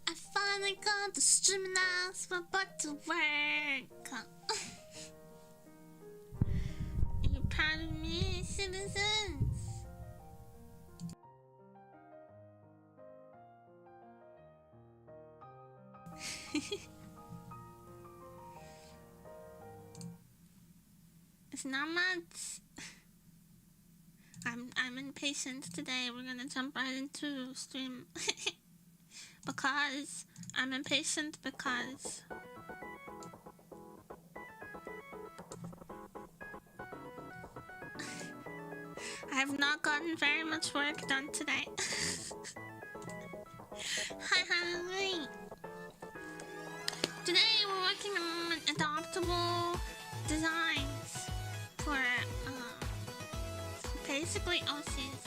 I finally got the streaming ass for butt to work. You proud of me, citizens? It's not much. I'm impatient today. We're gonna jump right into stream. Because I'm impatient because I have not gotten very much work done today. Hi. Today we're working on adoptable designs for basically OCs.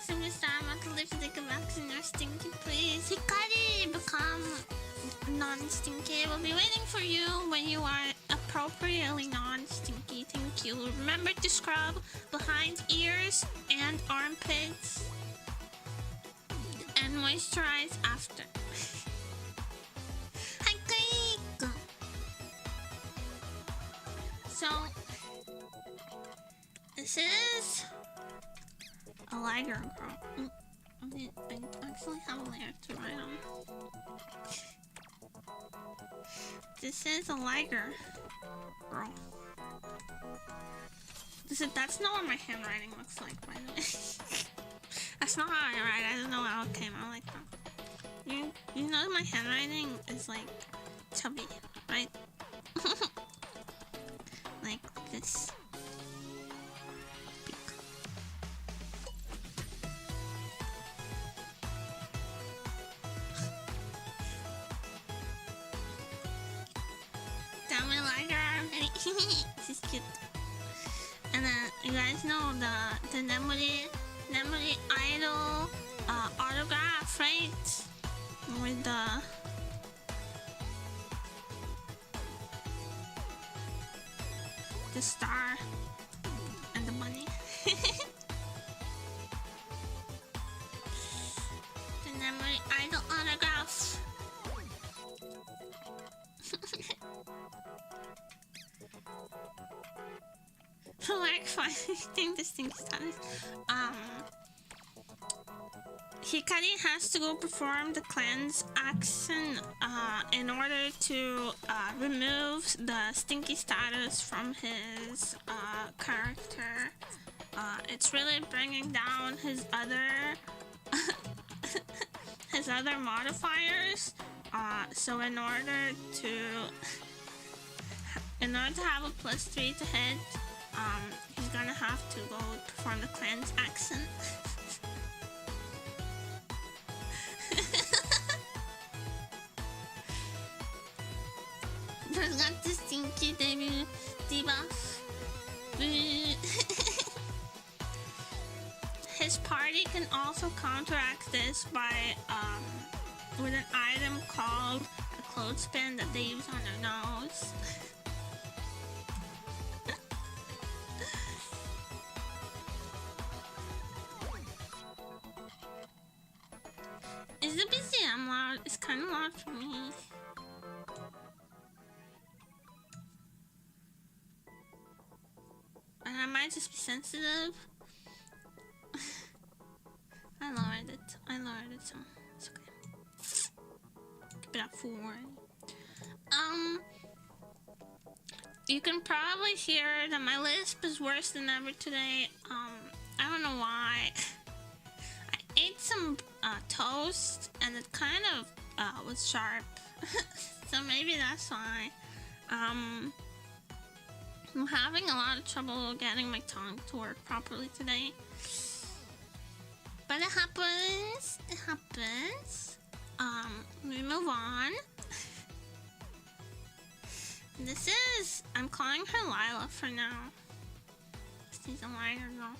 Superstar, I want to lipstick a vaccine or stinky, please. Hikari, become non-stinky. We'll be waiting for you when you are appropriately non-stinky. Thank you. Remember to scrub behind ears and armpits and moisturize after. Hikari! So, this is a lighter girl. I actually have a layer to write on. This is a lighter girl. That's not what my handwriting looks like, by the way. That's not how I write. I don't know how it came out like that. You know my handwriting is like chubby, right? Like this. Down my lighter already. This is cute. And then you guys know the memory idol autograph, right? With the star and the money. The memory idol autograph. Like finding distinct status. Hikari has to go perform the cleanse action in order to remove the stinky status from his character. It's really bringing down his other his other modifiers. So in order to have a +3 to hit, he's gonna have to go perform the cleanse action. Forgot the stinky debut debuff. His party can also counteract this by with an item called a clothespin that they use on their nose. Is the BGM loud? It's kind of loud for me. And I might just be sensitive. I lowered it, so it's okay. Keep it up forward. You can probably hear that my lisp is worse than ever today. I don't know why. I ate some toast and it kind of was sharp. So maybe that's why. I'm having a lot of trouble getting my tongue to work properly today. But it happens. It happens. We move on. This is... I'm calling her Lila for now. She's a lighter girl.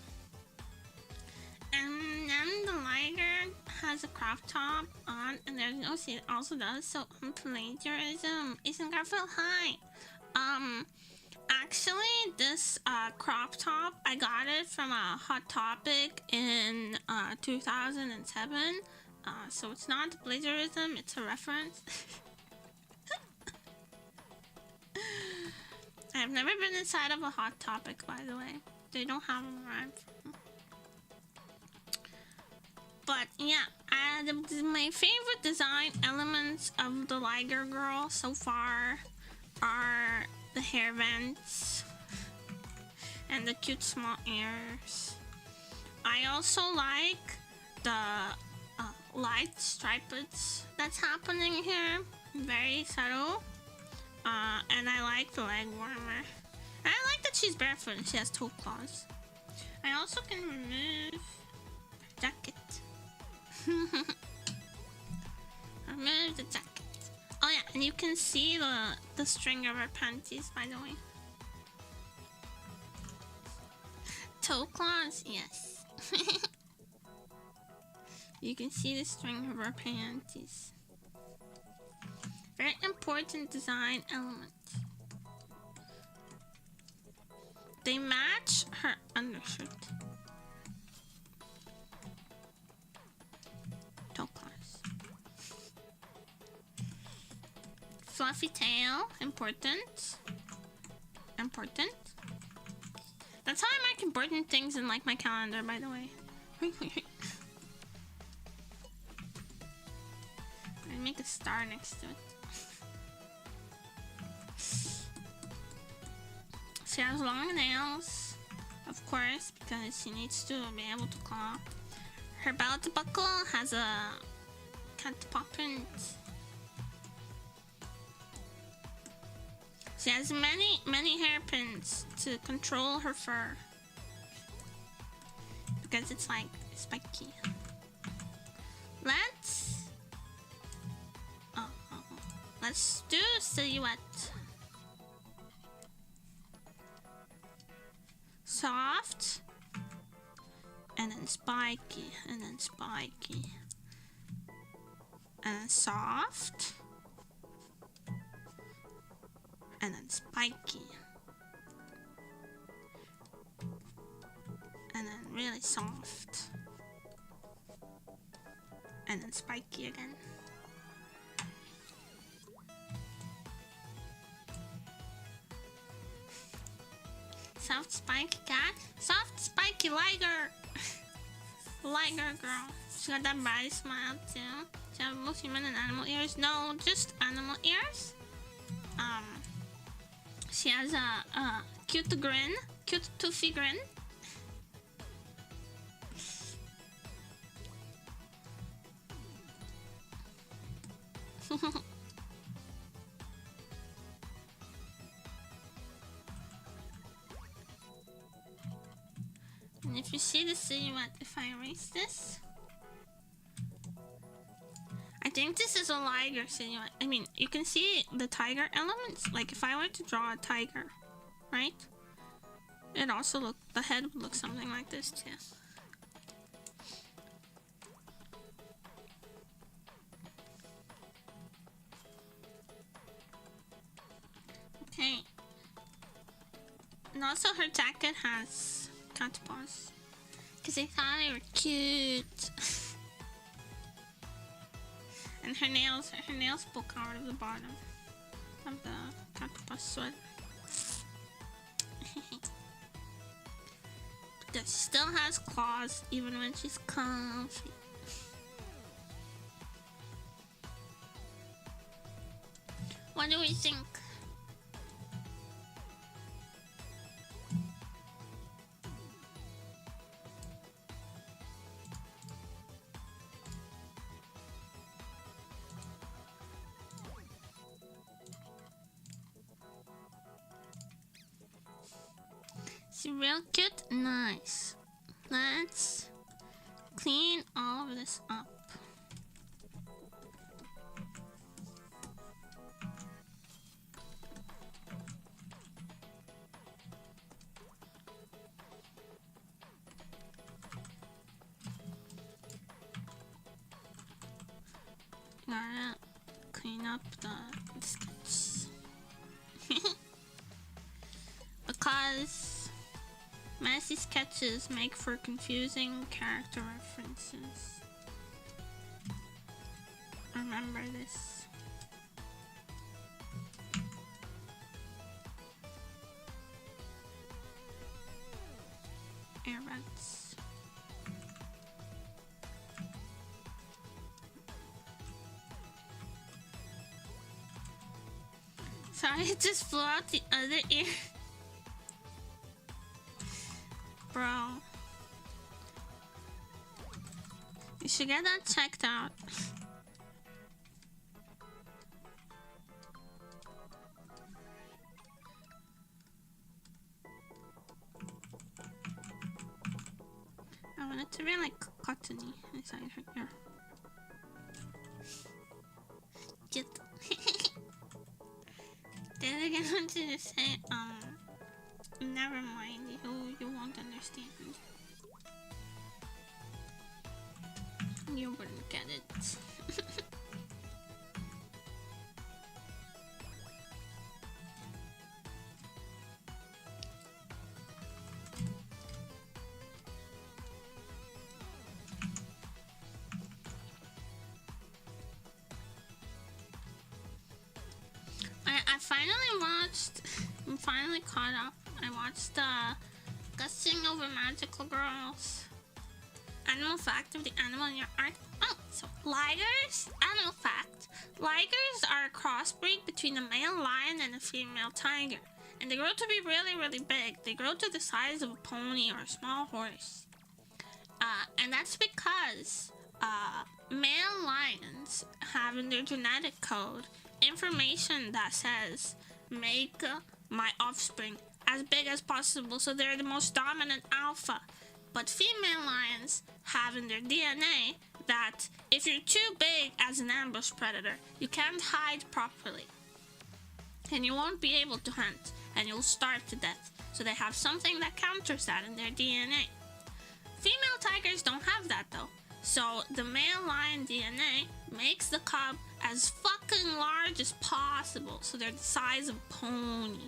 And then the lighter has a crop top on, and there's no seat. It also does, so plagiarism. Ethan Garfield, hi. Actually, this crop top, I got it from a Hot Topic in 2007. So it's not plagiarism, it's a reference. I've never been inside of a Hot Topic, by the way. They don't have them around. But yeah, my favorite design elements of the Liger Girl so far are the hair vents and the cute small ears. I also like the light stripes that's happening here. Very subtle. And I like the leg warmer. And I like that she's barefoot and she has toe claws. I also can remove her jacket. Remove the jacket. Oh yeah, and you can see the string of her panties, by the way. Toe claws, yes. You can see the string of her panties. Very important design element. They match her undershirt. Toe claws. Fluffy tail, important. Important. That's how I mark important things in like my calendar, by the way. I make a star next to it. She has long nails, of course, because she needs to be able to claw. Her belt buckle has a cat paw print. She has many hairpins to control her fur, because it's like spiky. Let's do silhouette. Soft, and then spiky, and then spiky, and then soft, and then spiky, and then really soft, and then spiky again. Soft spiky cat, soft spiky liger. Liger girl. She got that bright smile too. She has both human and animal ears. No, just animal ears. She has a cute grin, cute toothy grin. And if you see the silhouette, if I erase this, I think this is a liger silhouette. I mean, you can see the tiger elements. Like if I were to draw a tiger, right? It also look, the head would look something like this too. Okay. And also her jacket has cat paws, because I thought they were cute. And her nails poke out of the bottom of the cat paw sweater. Because she still has claws even when she's comfy. What do we think? She's real cute. Nice. Let's clean all of this up. Gotta clean up the sketches. because messy sketches make for confusing character references. Remember this. Earbuds. Sorry, it just flew out the other ear. Bro. You should get that checked out. I want it to be like cottony inside her ear. Get. Did I get wanted to say, never mind, you won't understand. You wouldn't get it. I'm finally caught up. I watched Gushing Over Magical Girls. Animal fact of the animal in your art. Oh, so ligers? Animal fact. Ligers are a crossbreed between a male lion and a female tiger. And they grow to be really, really big. They grow to the size of a pony or a small horse. And that's because male lions have in their genetic code information that says, make my offspring as big as possible, so they're the most dominant alpha. But female lions have in their DNA that if you're too big as an ambush predator, you can't hide properly. And you won't be able to hunt, and you'll starve to death. So they have something that counters that in their DNA. Female tigers don't have that though. So the male lion DNA makes the cub as fucking large as possible, so they're the size of a pony.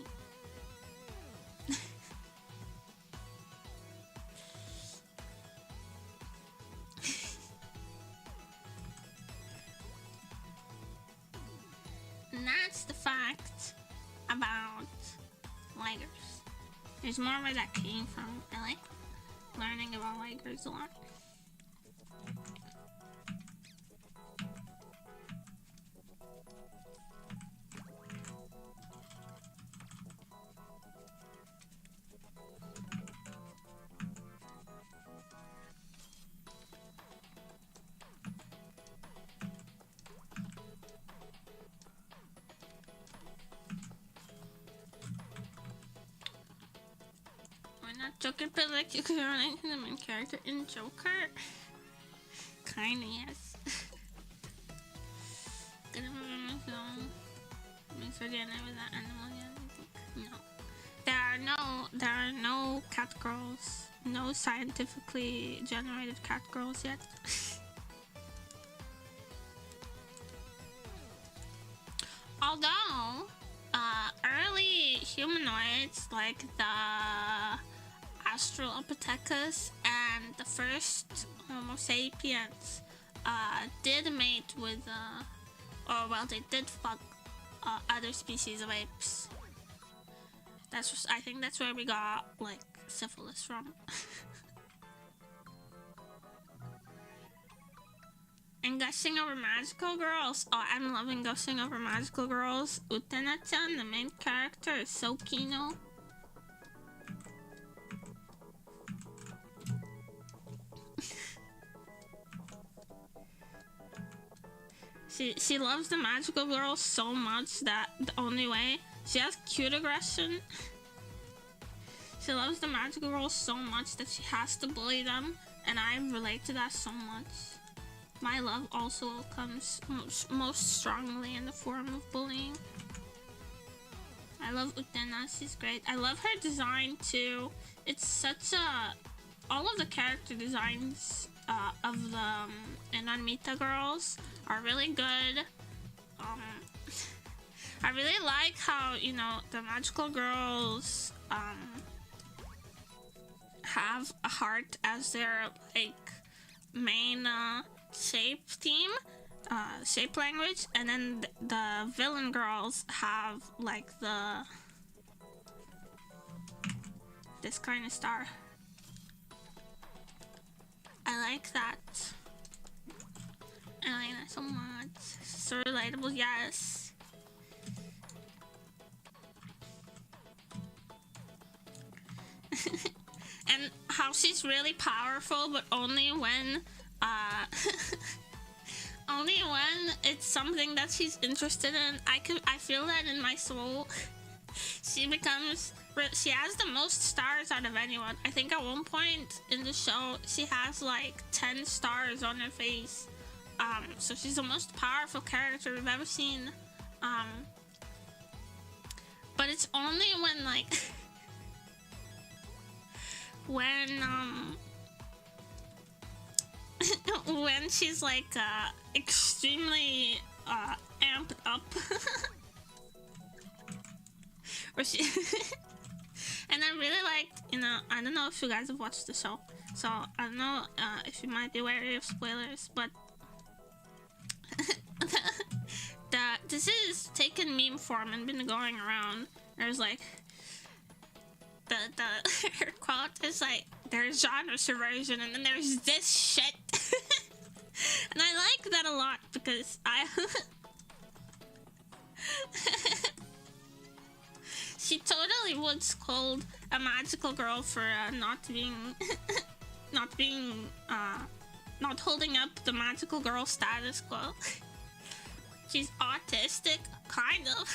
And that's the fact about ligers. There's more where that came from. I like learning about ligers a lot. Joker, but like you could run into the main character in Joker? Kinda, yes. Gonna remember my song. Make sure DNA with that animal yet, I think. No. There are no cat girls. No scientifically generated cat girls yet. Although, early humanoids like the Australopithecus and the first Homo sapiens did mate with, they did fuck other species of apes. I think that's where we got, like, syphilis from. And Gushing Over Magical Girls. Oh, I'm loving Gushing Over Magical Girls. Utena-chan, the main character, is so kino. She loves the magical girls so much that the only way she has cute aggression. She loves the magical girls so much that she has to bully them, and I relate to that so much. My love also comes most strongly in the form of bullying. I love Utena, she's great. I love her design too. It's such a... all of the character designs of the Inanmita girls are really good. I really like how, the magical girls have a heart as their like main shape theme, shape language, and then the villain girls have like this kind of star. I like that. I like that so much. So relatable, yes. And how she's really powerful, but only when only when it's something that she's interested in. I feel that in my soul. She has the most stars out of anyone. I think at one point in the show she has like 10 stars on her face. So she's the most powerful character we've ever seen. But it's only when like when she's like extremely amped up. Or she and I really liked, I don't know if you guys have watched the show, so I don't know if you might be wary of spoilers, but this is taken meme form and been going around. There's like her quote is like, there's genre subversion and then there's this shit. And I like that a lot because she totally would scold a magical girl for not holding up the magical girl status quo. She's autistic, kind of.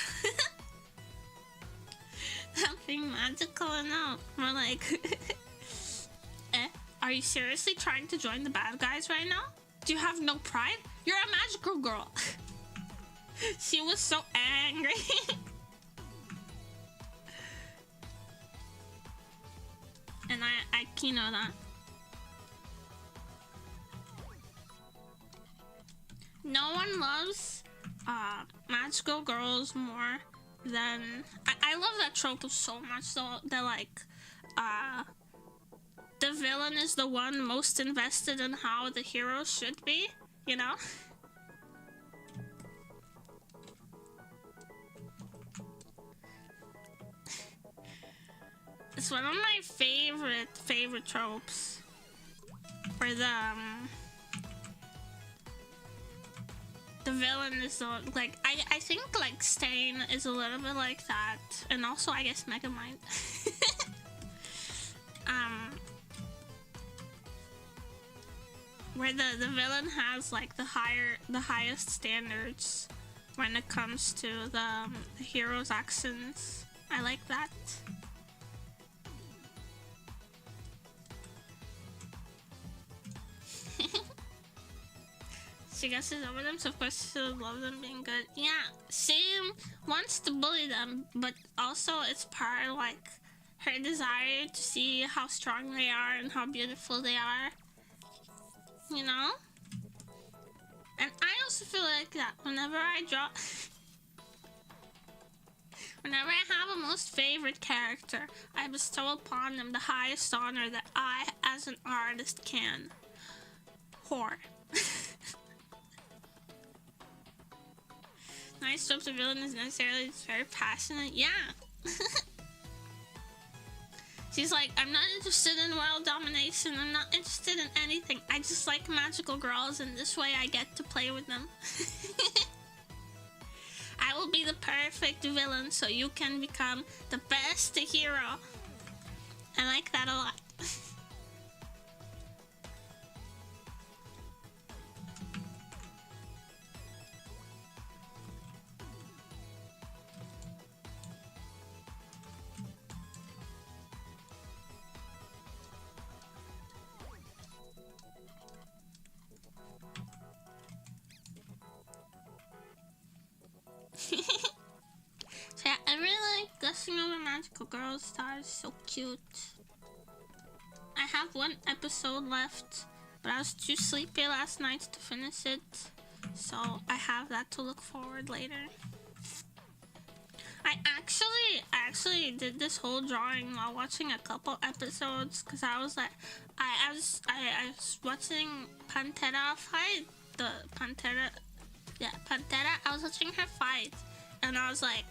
Not being magical enough. More like, are you seriously trying to join the bad guys right now? Do you have no pride? You're a magical girl. She was so angry. And I keynote that. No one loves magical girls more than I love that trope so much though, that like the villain is the one most invested in how the hero should be, you know? It's one of my favorite tropes. Where the villain is the, like, I think like Stain is a little bit like that, and also I guess Megamind. Where the villain has like the highest standards when it comes to the hero's actions. I like that. She gusses over them, so of course she'll love them being good. Yeah, she wants to bully them, but also it's part of like her desire to see how strong they are and how beautiful they are. You know? And I also feel like that whenever I draw... Whenever I have a most favorite character, I bestow upon them the highest honor that I, as an artist, can. Whore. Nice tropes of villain is necessarily very passionate. Yeah. She's like, I'm not interested in world domination. I'm not interested in anything. I just like magical girls, and this way I get to play with them. I will be the perfect villain so you can become the best hero. I like that a lot. So yeah, I really like gushing over magical girls. Stars, so cute. I have one episode left, but I was too sleepy last night to finish it, so I have that to look forward later. I actually did this whole drawing while watching a couple episodes because I was like, I was watching Pantera fight the Pantera, yeah, Pantera. I was watching her fight, and I was like,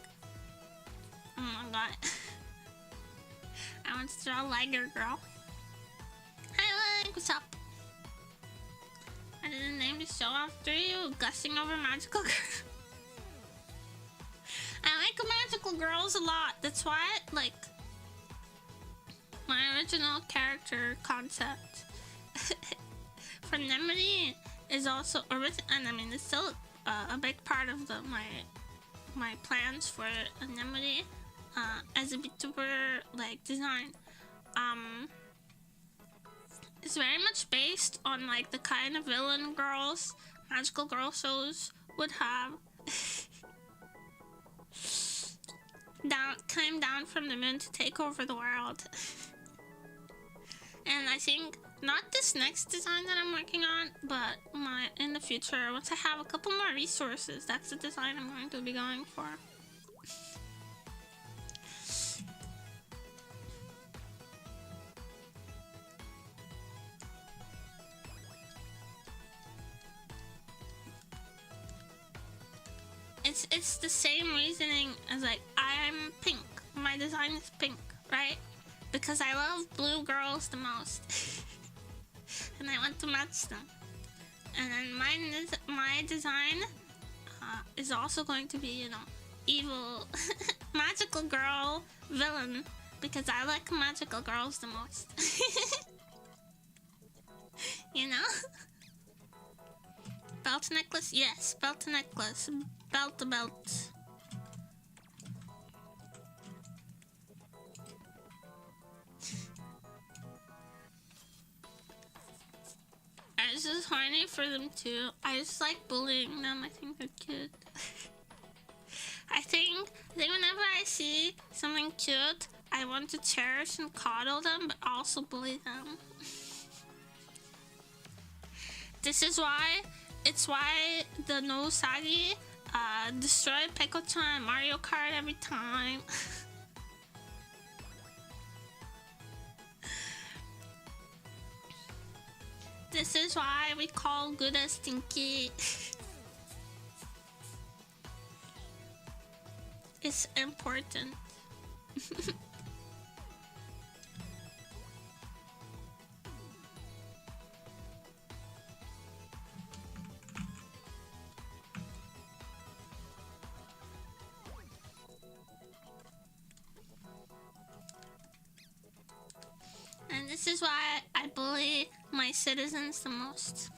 oh my god, I want to draw Liger Girl. Hi, Leg, what's up? I didn't name the show after you, gushing over magical girl. I like magical girls a lot. That's why, like, my original character concept for Nemity is also and I mean it's still a big part of my plans for Nemity as a VTuber like design. It's very much based on like the kind of villain girls magical girl shows would have. Came down from the moon to take over the world. And I think not this next design that I'm working on, but in the future, once I have a couple more resources, that's the design I'm going to be going for. It's the same reasoning as like I'm pink. My design is pink, right? Because I love blue girls the most, and I want to match them. And then my design is also going to be, you know, evil magical girl villain because I like magical girls the most. You know? Belt necklace? Yes, belt necklace. Belt to belt. I was just horny for them too. I just like bullying them. I think they're cute. I think whenever I see something cute, I want to cherish and coddle them, but also bully them. This is why, it's why the No Sagi destroy Peko-chan Mario Kart every time. This is why we call Gouda stinky. It's important. And this is why I bully my citizens the most.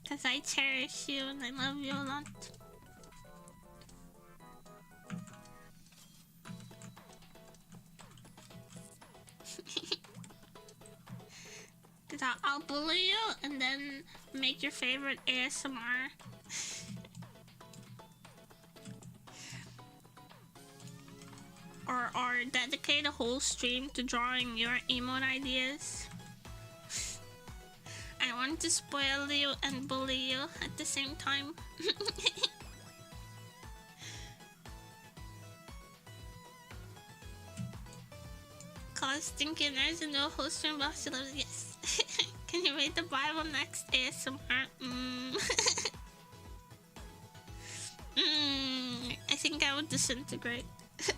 Because I cherish you and I love you a lot. Because I'll bully you and then make your favorite ASMR. Or dedicate a whole stream to drawing your emote ideas. I want to spoil you and bully you at the same time. Cause stinky nerds and no host stream box. Yes. Can you read the Bible next ASMR? I think I would disintegrate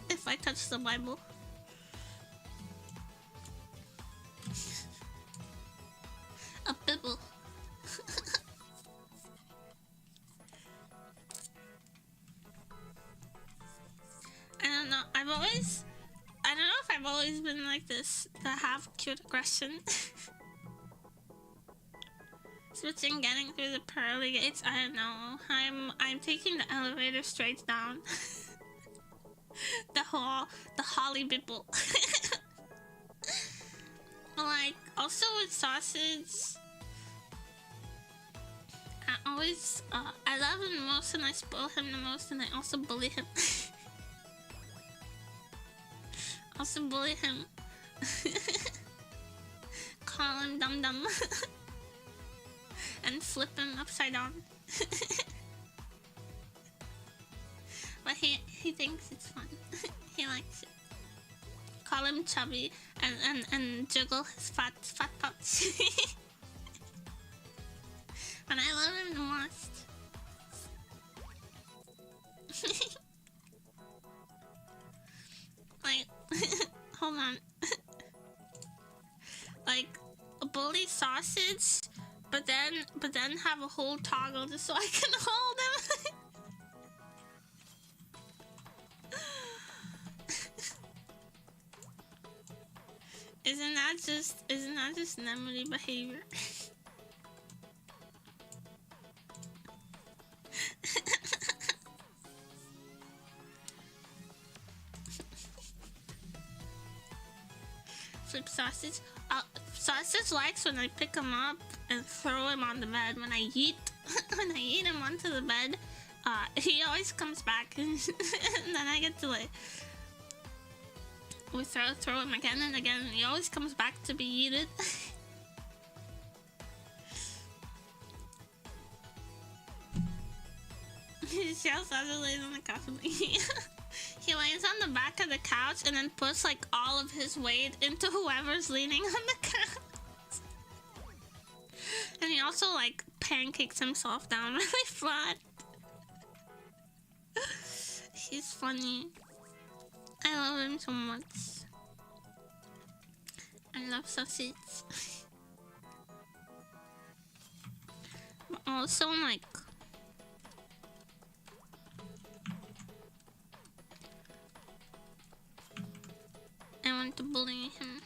if I touch the Bible. A Bible. I don't know. I don't know if I've always been like this, to have cute aggression. Switching, getting through the pearly gates. I don't know. I'm taking the elevator straight down. the Holly Bibble. Like, also with sausage, I love him the most and I spoil him the most and I also bully him. Call him dum dum. And flip him upside down. But he thinks it's fun. He likes it. Call him chubby and jiggle his fat parts. And I love him the most. Like, hold on. Like a bully sausage, but then have a whole toggle just so I can hold him. Isn't that just Nemody behavior? Flip sausage. Sausage likes when I pick him up and throw him on the bed. When I yeet him onto the bed, he always comes back, and then I get to like we throw him again and again, and he always comes back to be yeeted. Shell sausage lays on the couch. He lays on the back of the couch and then puts like all of his weight into whoever's leaning on the couch. And he also like pancakes himself down really flat. He's funny. I love him so much. I love sausage. But also like I want to bully him.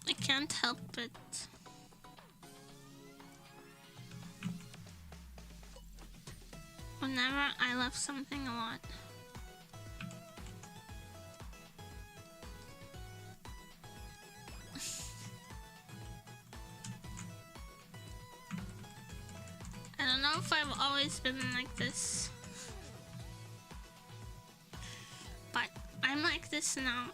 I can't help it. Whenever I love something a lot. I don't know if I've always been like this. But I'm like this now.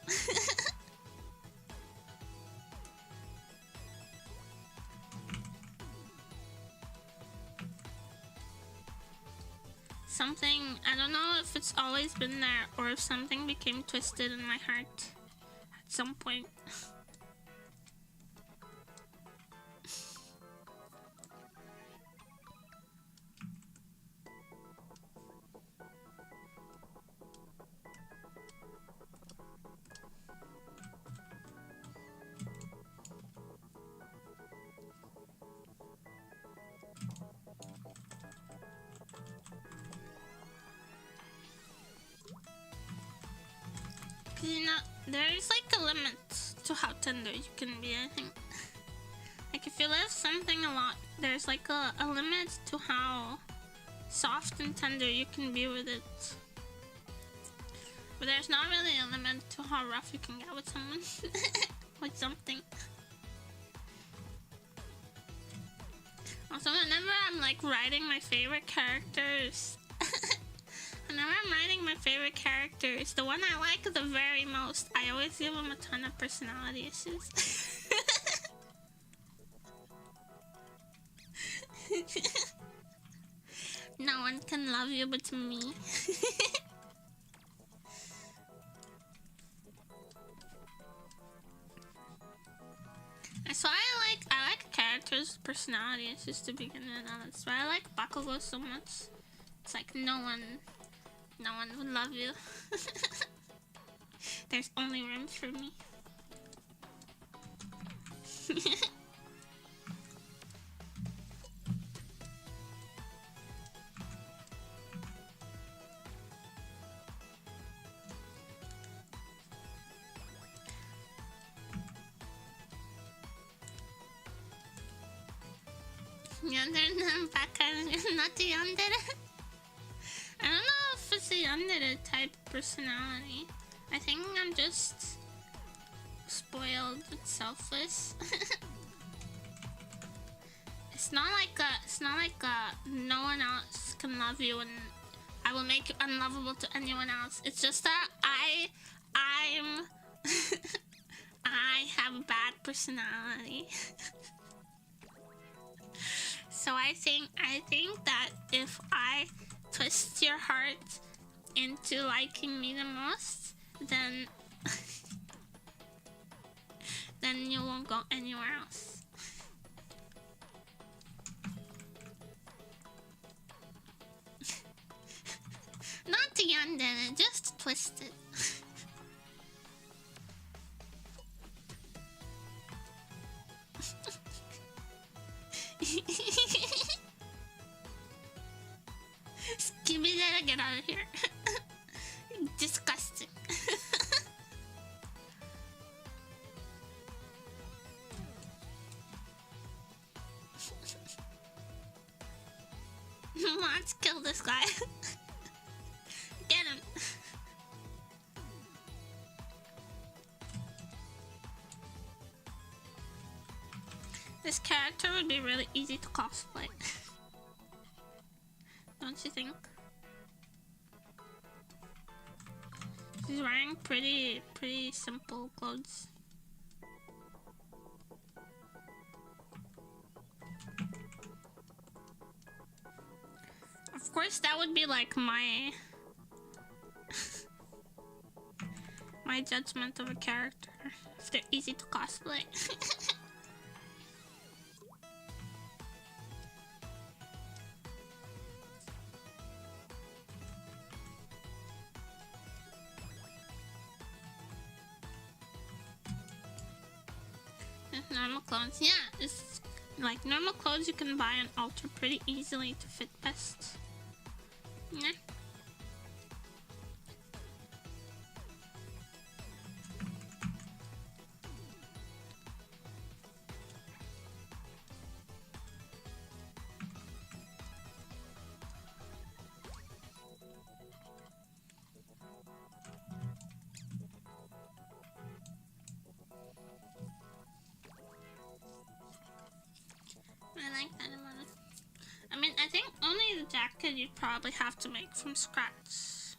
Something, I don't know if it's always been there or if something became twisted in my heart at some point. You know, there's like a limit to how tender you can be, I think. Like if you love something a lot, there's like a limit to how soft and tender you can be with it. But there's not really a limit to how rough you can get with someone. With something. Also, whenever I'm like writing my favorite characters, whenever I'm writing my favorite characters, the one I like the very most, I always give them a ton of personality issues. No one can love you but me. That's why I like characters' personality issues to begin with. That's why I like Bakugo so much. It's like no one would love you. There's only room for me. Not the yandere. I don't know if it's a yandere type personality. I think I'm just spoiled and selfless. It's not like no one else can love you and I will make you unlovable to anyone else. It's just that I'm I have a bad personality. So I think that if I twist your heart into liking me the most, then then you won't go anywhere else. Not the undone, just twisted. Give me that and get out of here. Disgusting. Let's kill this guy. Get him. This character would be really easy to cosplay. Don't you think? She's wearing pretty simple clothes. Of course, that would be like my my judgment of a character if they're easy to cosplay. Normal clothes, yeah, it's like normal clothes you can buy and alter pretty easily to fit best. Yeah. I like that amount of... I mean, I think only the jacket you'd probably have to make from scratch.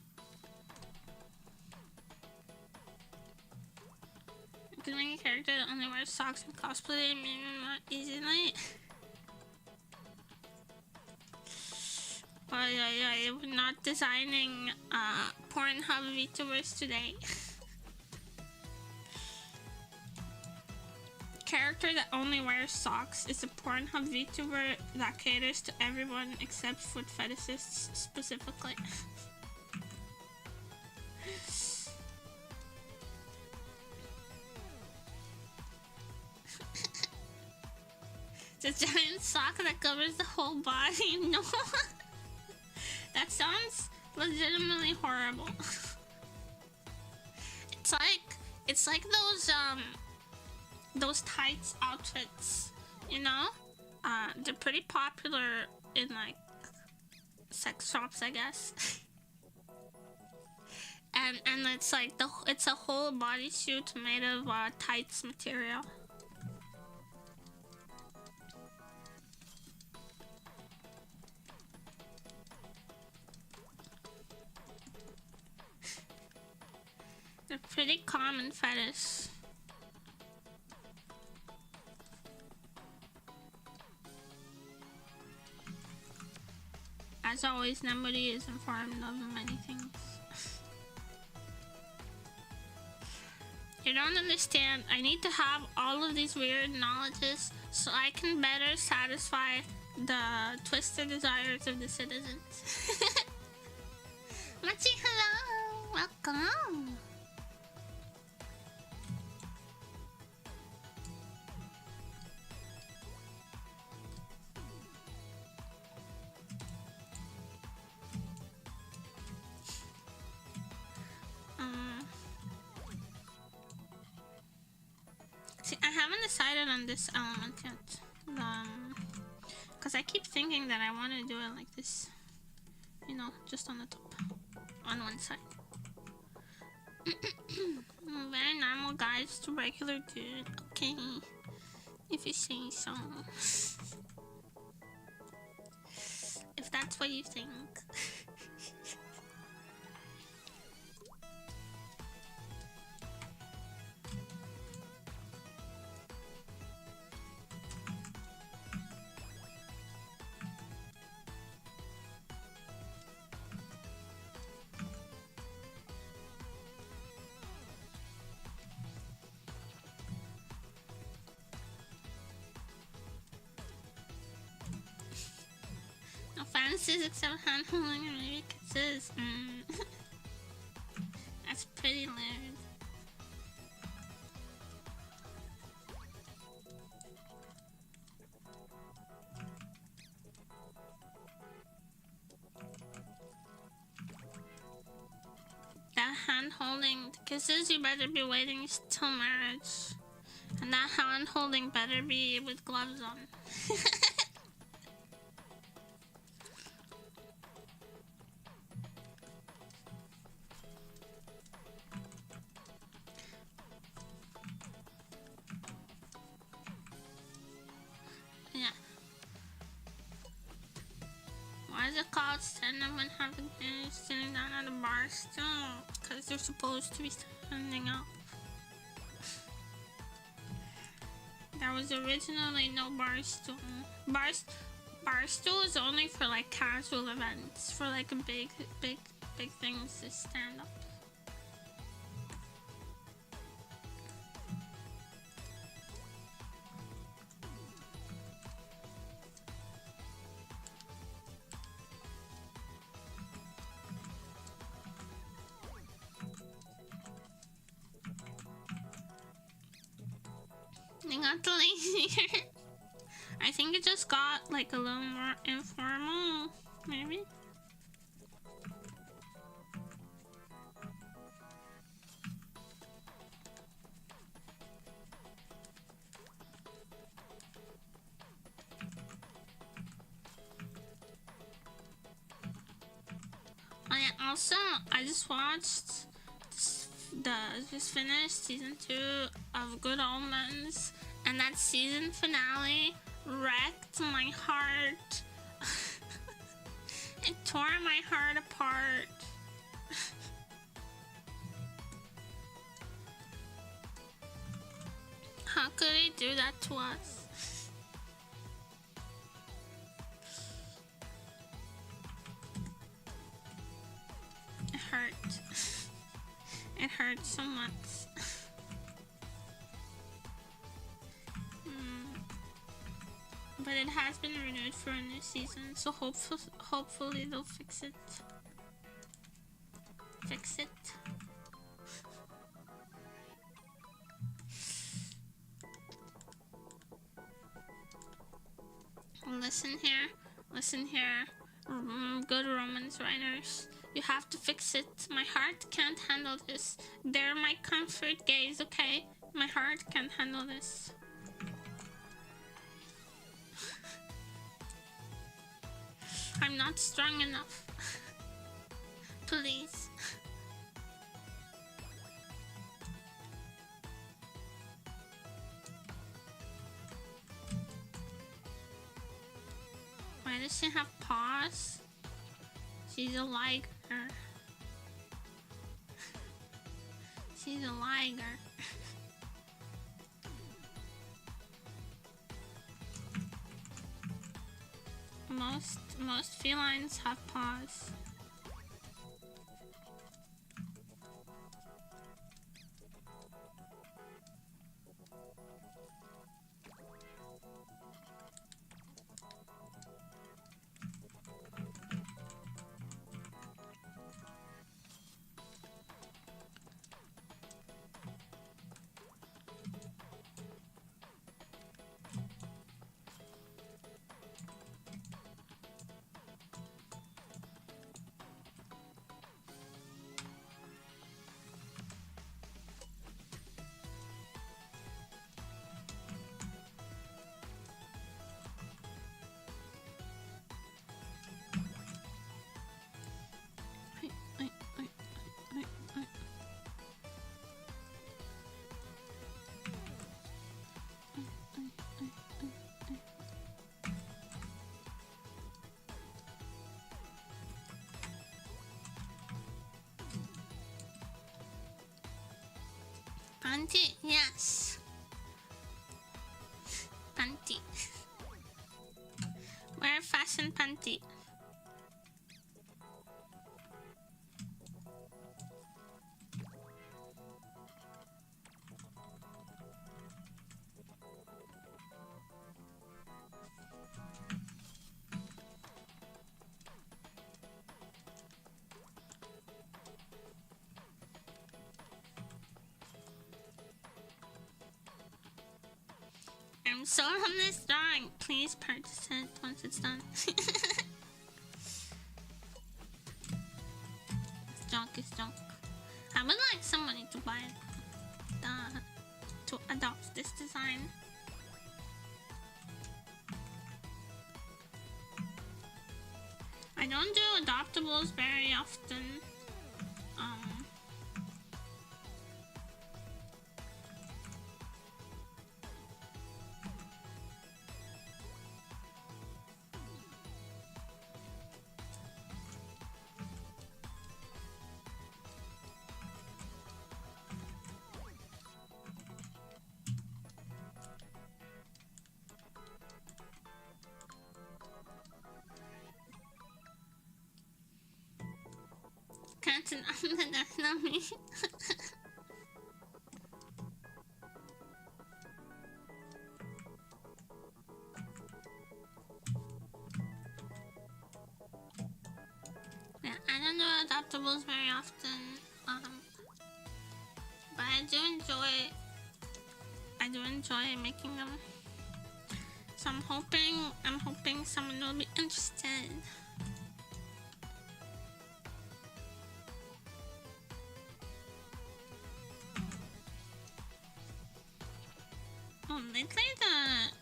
You can make a character that only wears socks and cosplay not easily. I'm not designing Pornhub VTubers today. Character that only wears socks is a Pornhub VTuber that caters to everyone except foot fetishists specifically. It's a giant sock that covers the whole body. No, that sounds legitimately horrible. It's like those tights outfits, you know? They're pretty popular in like sex shops, I guess. and it's like it's a whole bodysuit made of tights material. They're pretty common fetish. As always, nobody is informed of many things. You don't understand. I need to have all of these weird knowledges so I can better satisfy the twisted desires of the citizens. Machi, hello! Welcome! See, I haven't decided on this element yet. Because I keep thinking that I want to do it like this. You know, just on the top. On one side. Very normal guys to regular dude. Okay. If you say so. If that's what you think. dances except hand holding and maybe kisses. That's pretty lewd. That hand holding, the kisses you better be waiting till marriage. And that hand holding better be with gloves on. Yeah. Why is it called stand up when having sitting down at a bar stool? Because they're supposed to be standing up. There was originally no bar stool. Bar stool is only for like casual events, for like a big things to stand up. They got lazier. I think it just got like a little more informal, maybe. Oh yeah, also I just watched just finished season 2 of Good Omens, and that season finale wrecked my heart. It tore my heart apart. How could he do that to us? It hurt. It hurt so much. But it has been renewed for a new season, so hopefully they'll fix it. Fix it. Listen here, good romance writers. You have to fix it. My heart can't handle this. They're my comfort gaze, okay? My heart can't handle this. I'm not strong enough. Please. Why does she have paws? She's a liger. She's a liger. Most felines have paws. Panty? Yes. Panty. Wear fashion panty. So on this drawing, please purchase it once it's done. It's junk, it's junk. I would like somebody to buy it. To adopt this design. I don't do adoptables very often. Can't that's not me. Yeah, I don't do adoptables very often, but I do enjoy making them. So I'm hoping someone will be interested. Lately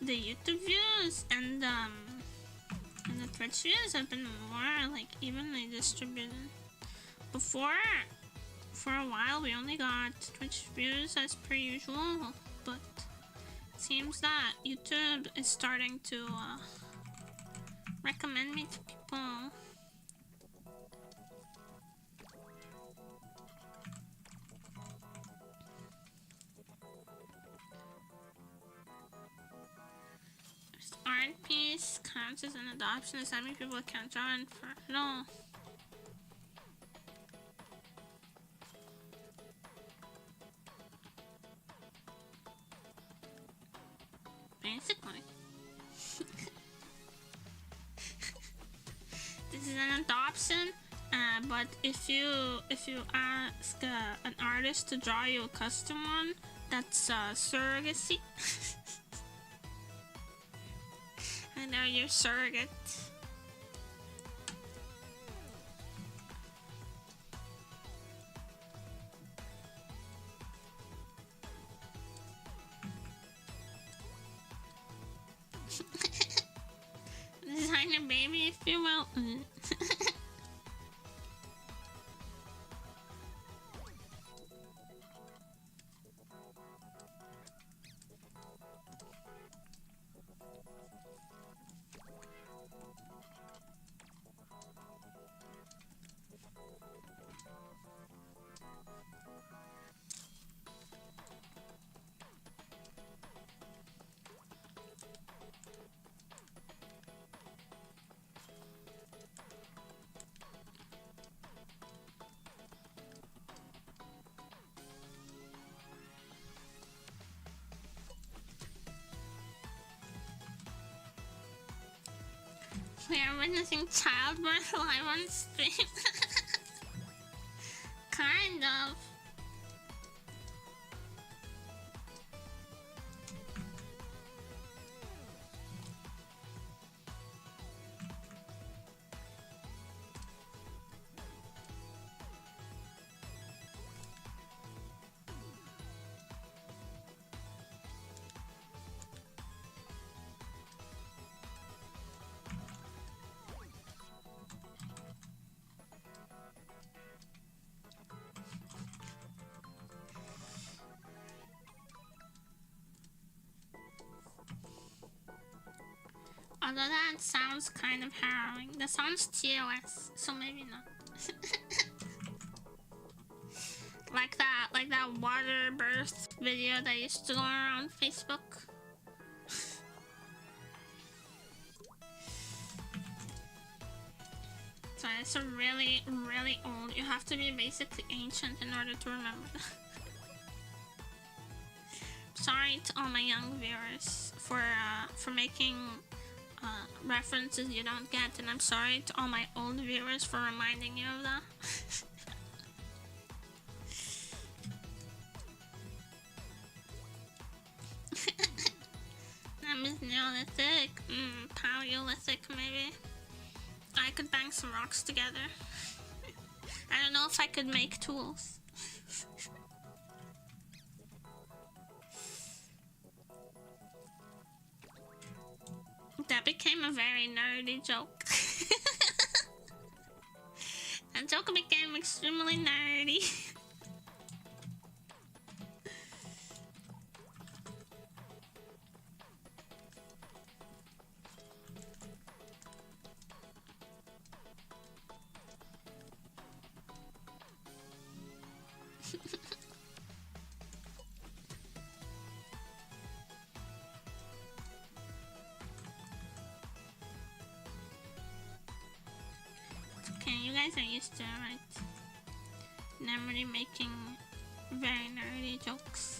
the YouTube views and the Twitch views have been more like evenly distributed. Before, for a while, we only got Twitch views as per usual, but it seems that YouTube is starting to recommend me to people. Art piece counts as an adoption. Does that mean people can't draw Inferno? Basically. This is an adoption, but if you ask an artist to draw you a custom one, that's surrogacy. I know you're surrogate. Designer baby, if you will. We are witnessing childbirth live on stream. Kind of. Although that sounds kind of harrowing. That sounds TOS, so maybe not. like that water birth video that used to go around Facebook. So it's a really, really old. You have to be basically ancient in order to remember that. Sorry to all my young viewers for making references you don't get, and I'm sorry to all my old viewers for reminding you of that. Neolithic, Paleolithic maybe. I could bang some rocks together. I don't know if I could make tools. That became a very nerdy joke. That joke became extremely nerdy. Okay, you guys are used to it, right? Nerdy making very nerdy jokes.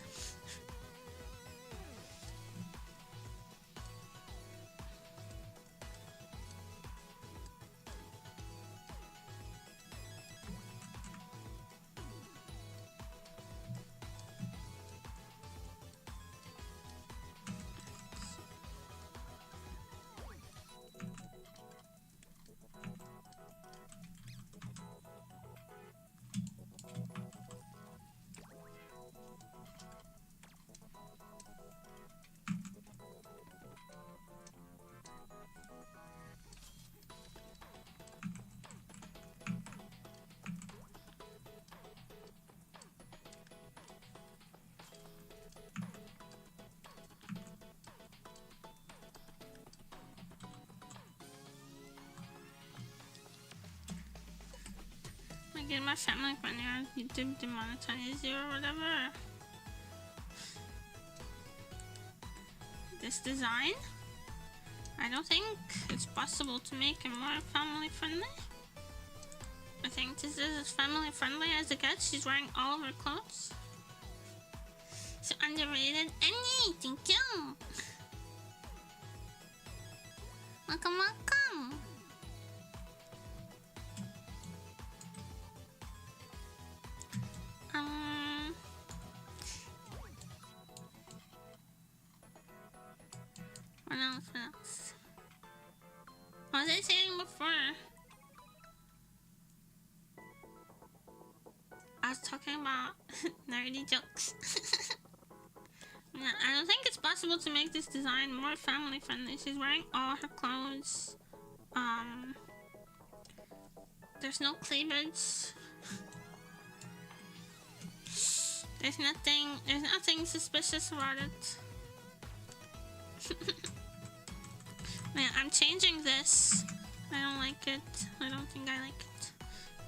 I get my family when YouTube demonetizes you or whatever. This design? I don't think it's possible to make it more family friendly. I think this is as family friendly as it gets. She's wearing all of her clothes. So underrated. Annie, thank you. Welcome, welcome. What else? What else? What was I saying before? I was talking about nerdy jokes. Yeah, I don't think it's possible to make this design more family friendly. She's wearing all her clothes. There's no cleavage. There's nothing suspicious about it. Man, I'm changing this. I don't like it. I don't think I like it.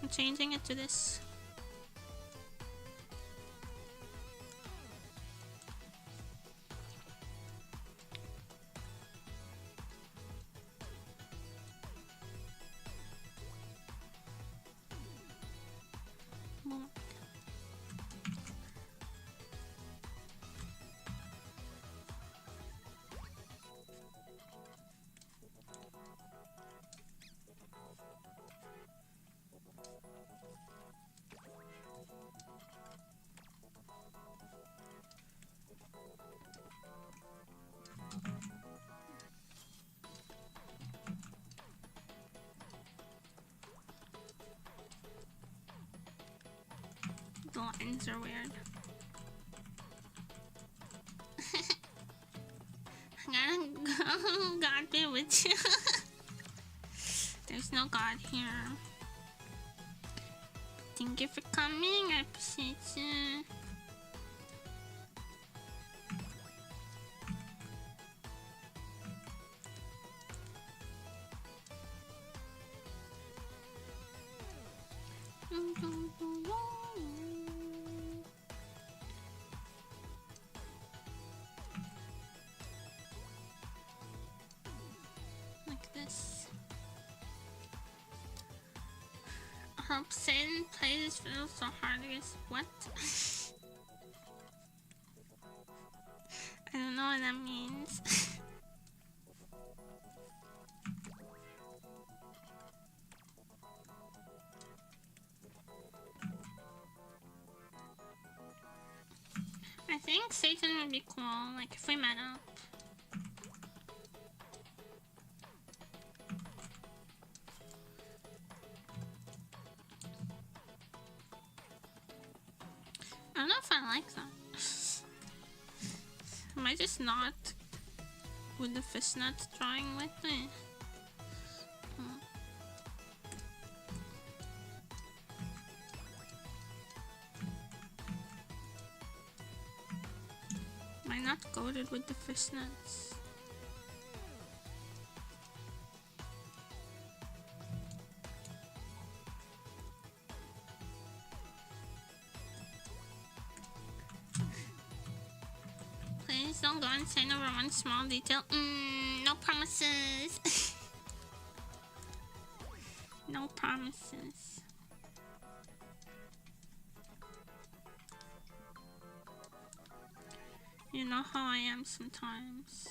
I'm changing it to this. The lines are weird. I gotta go. God be with you. There's no God here. Thank you for coming. I appreciate you. Like this. I hope Satan plays this fiddle so hard against what? I don't know what that means. I think Satan would be cool, like if we met up. don't know if I like that. Am I just not with the fishnet drawing with me? Am I not goated with the fishnets? Please don't go insane over one small detail. No promises. No promises. You know how I am sometimes.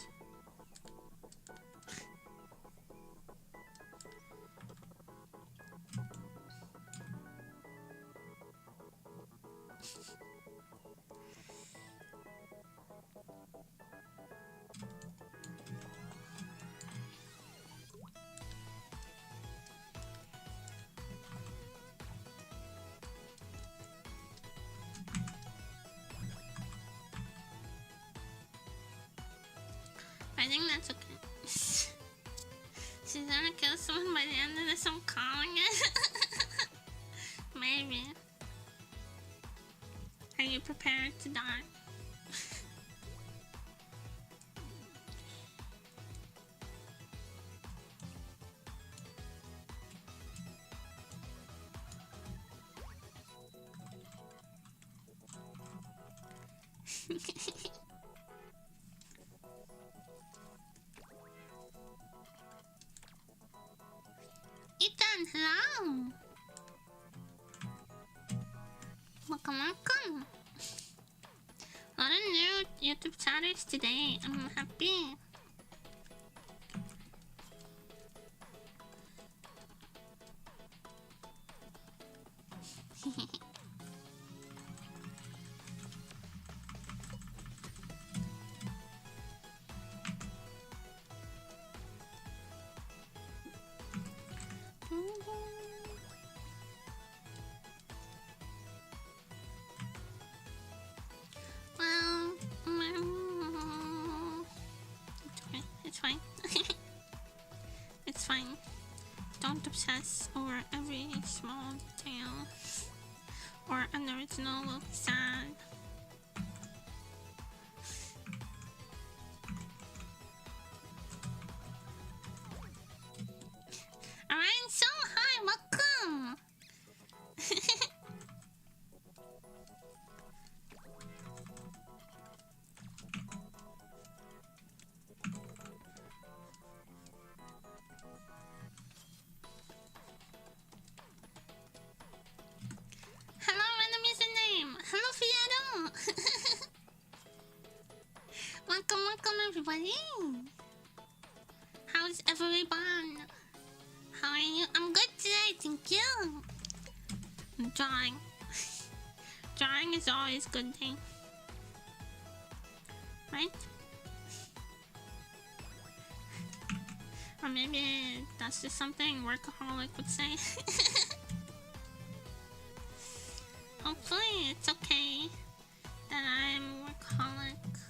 I think that's okay. She's gonna kill someone by the end of this, I'm calling it. Maybe. Are you prepared to die? Ethan, hello! Welcome, welcome! A lot of new YouTube chatters today. I'm happy. Well, it's okay. It's fine. It's fine. Don't obsess over every small detail, or an original will be sad. Alright, so hi, welcome! Hello, random username! Hello, Fiedo! Welcome, welcome, everybody! How's everyone? How are you? I'm good today, thank you! I'm drawing. Drawing is always a good thing. Right? Or maybe that's just something workaholic would say. Hopefully it's okay that I'm a workaholic.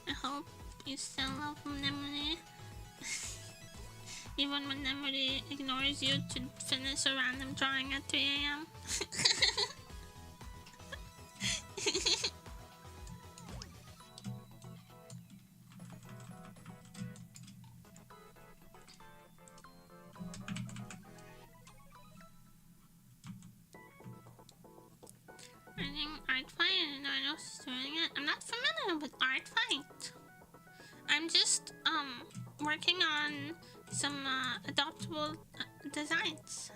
I hope you still love memory. Even when memory ignores you to finish a random drawing at 3 AM. I think art fight, I know she's doing it. I'm not familiar with art fight. I'm just working on some adoptable designs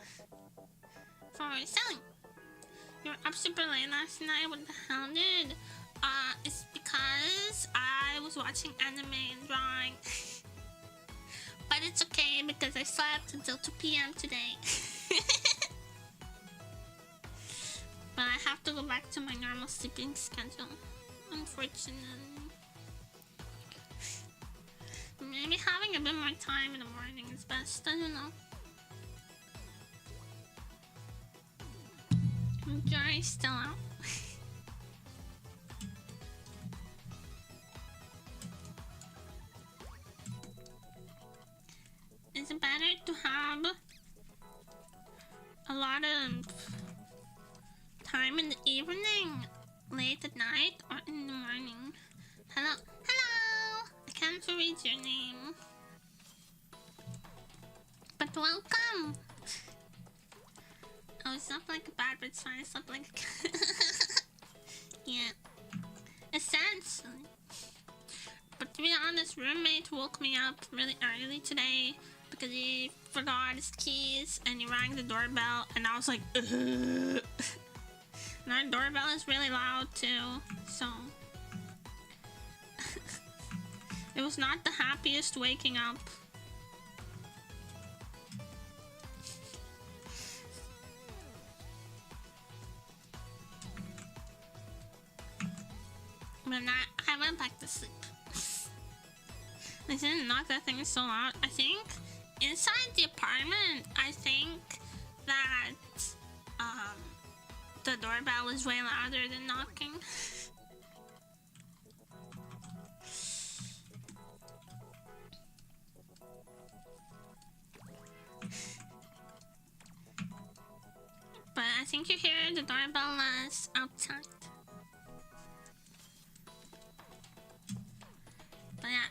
for selling. You're up super late last night. What the hell, dude? It's because I was watching anime and drawing. But it's okay because I slept until 2 PM today. But I have to go back to my normal sleeping schedule, unfortunately. Maybe having a bit more time in the morning is best, I don't know. The jury's still out. a lot of time in the evening, late at night, or in the morning. Hello? Hello! I can't read your name. But welcome! Oh, it's not like a bad, but it's fine. It's not like a yeah. Essentially. But to be honest, roommate woke me up really early today because he forgot his keys and he rang the doorbell and I was like, ugh. And our doorbell is really loud too, so it was not the happiest waking up. But I went back to sleep. I didn't knock that thing so loud. I think inside the apartment, I think that the doorbell was way louder than knocking. But I think you hear the doorbell outside. But yeah,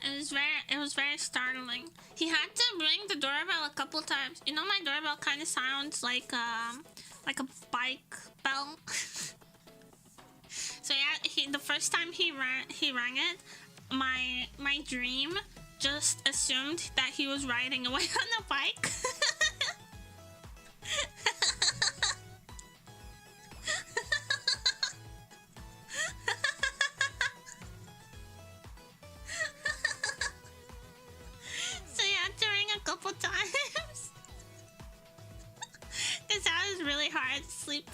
it was very startling. He had to ring the doorbell a couple times. You know, my doorbell kind of sounds like a bike bell. So yeah, the first time he rang it, my dream just assumed that he was riding away on a bike. So you had to ring a couple times. Because that was really hard to sleep.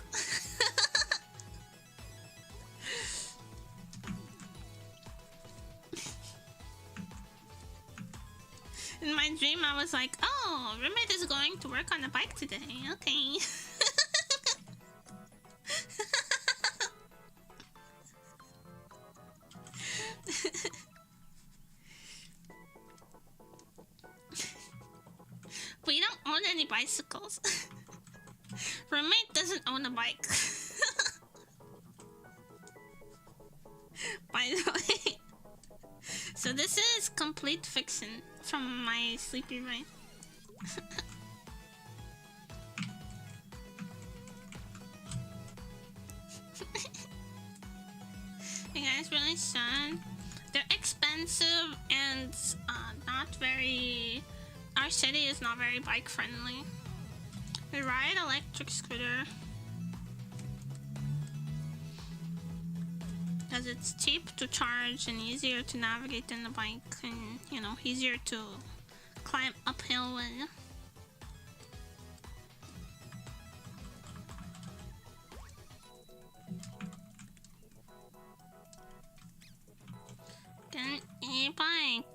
In my dream, I was like, oh, roommate is going to work on a bike today. Okay. We don't own any bicycles. Roommate doesn't own a bike. By the way. So this is complete fiction from my sleepy brain. You guys really sad. They're expensive and not very... Our city is not very bike friendly. We ride electric scooter because it's cheap to charge and easier to navigate than the bike, and you know, easier to climb uphill with. Get an e-bike.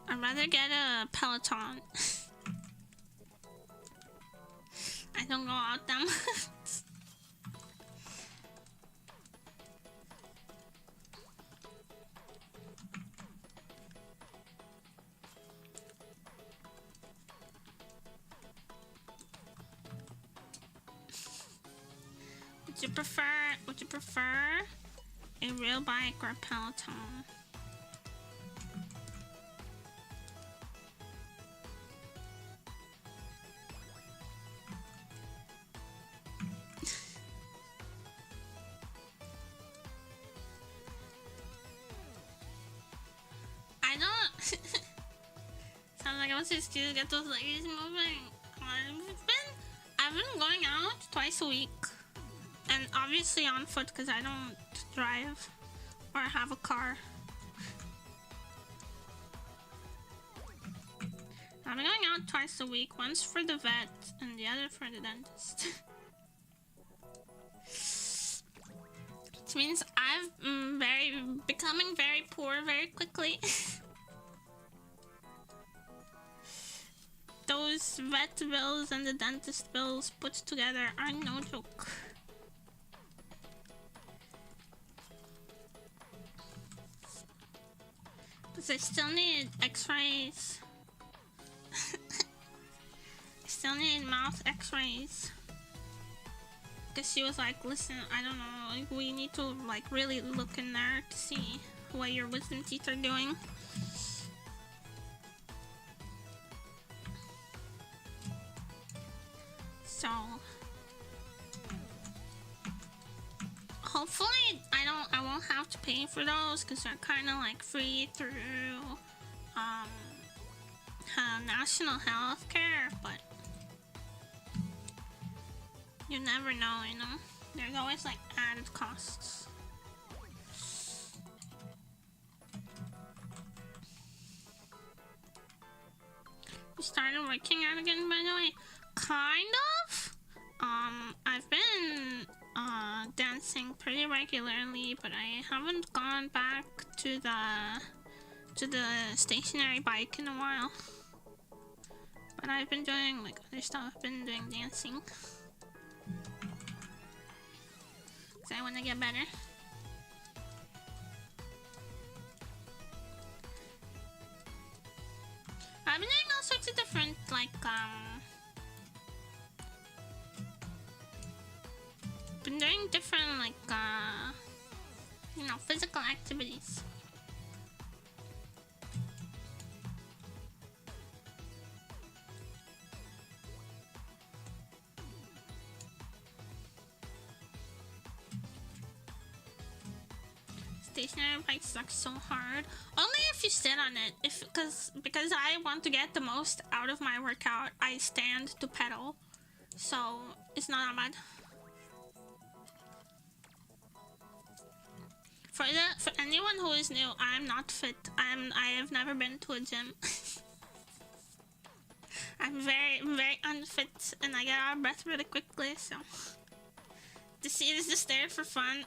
I'd rather get a Peloton. I don't go out that much. Would you prefer a real bike or a Peloton? I don't. Sounds like I was just to get those legs moving. I've been going out twice a week, and obviously on foot because I don't drive or have a car. I've been going out twice a week, once for the vet and the other for the dentist. Which means I'm becoming very poor very quickly. Those vet bills and the dentist bills put together are no joke. Because I still need x-rays. I still still need mouth x-rays. Because she was like, listen, I don't know, like, we need to like really look in there to see what your wisdom teeth are doing. So hopefully I won't have to pay for those because they're kind of like free through national health care, but you never know, you know? There's always like added costs. You started working out again, by the way? Kind of. I've been dancing pretty regularly, but I haven't gone back to the stationary bike in a while. But I've been doing like other stuff. I've been doing dancing. Cause I want to get better. I've been doing all sorts of different like been doing different like you know, physical activities. Stationary bikes suck so hard. Only if you sit on it. Because I want to get the most out of my workout, I stand to pedal. So it's not that bad. For anyone who is new, I'm not fit. I have never been to a gym. I'm very, very unfit and I get out of breath really quickly, so the seat is just there for fun.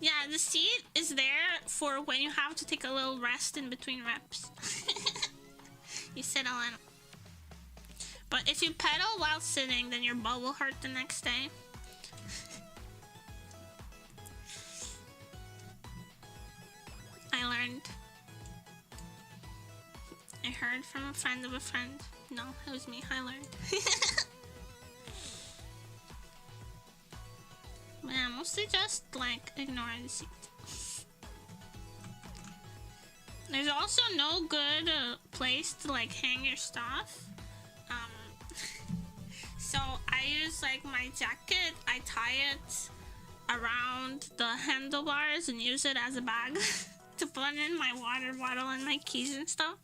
Yeah, the seat is there for when you have to take a little rest in between reps. You sit on it. But if you pedal while sitting, then your butt will hurt the next day. I learned. I heard from a friend of a friend. No, it was me. I learned. But yeah, mostly just like ignore the seat. There's also no good place to like hang your stuff. So I use like my jacket, I tie it around the handlebars and use it as a bag to put in my water bottle and my keys and stuff.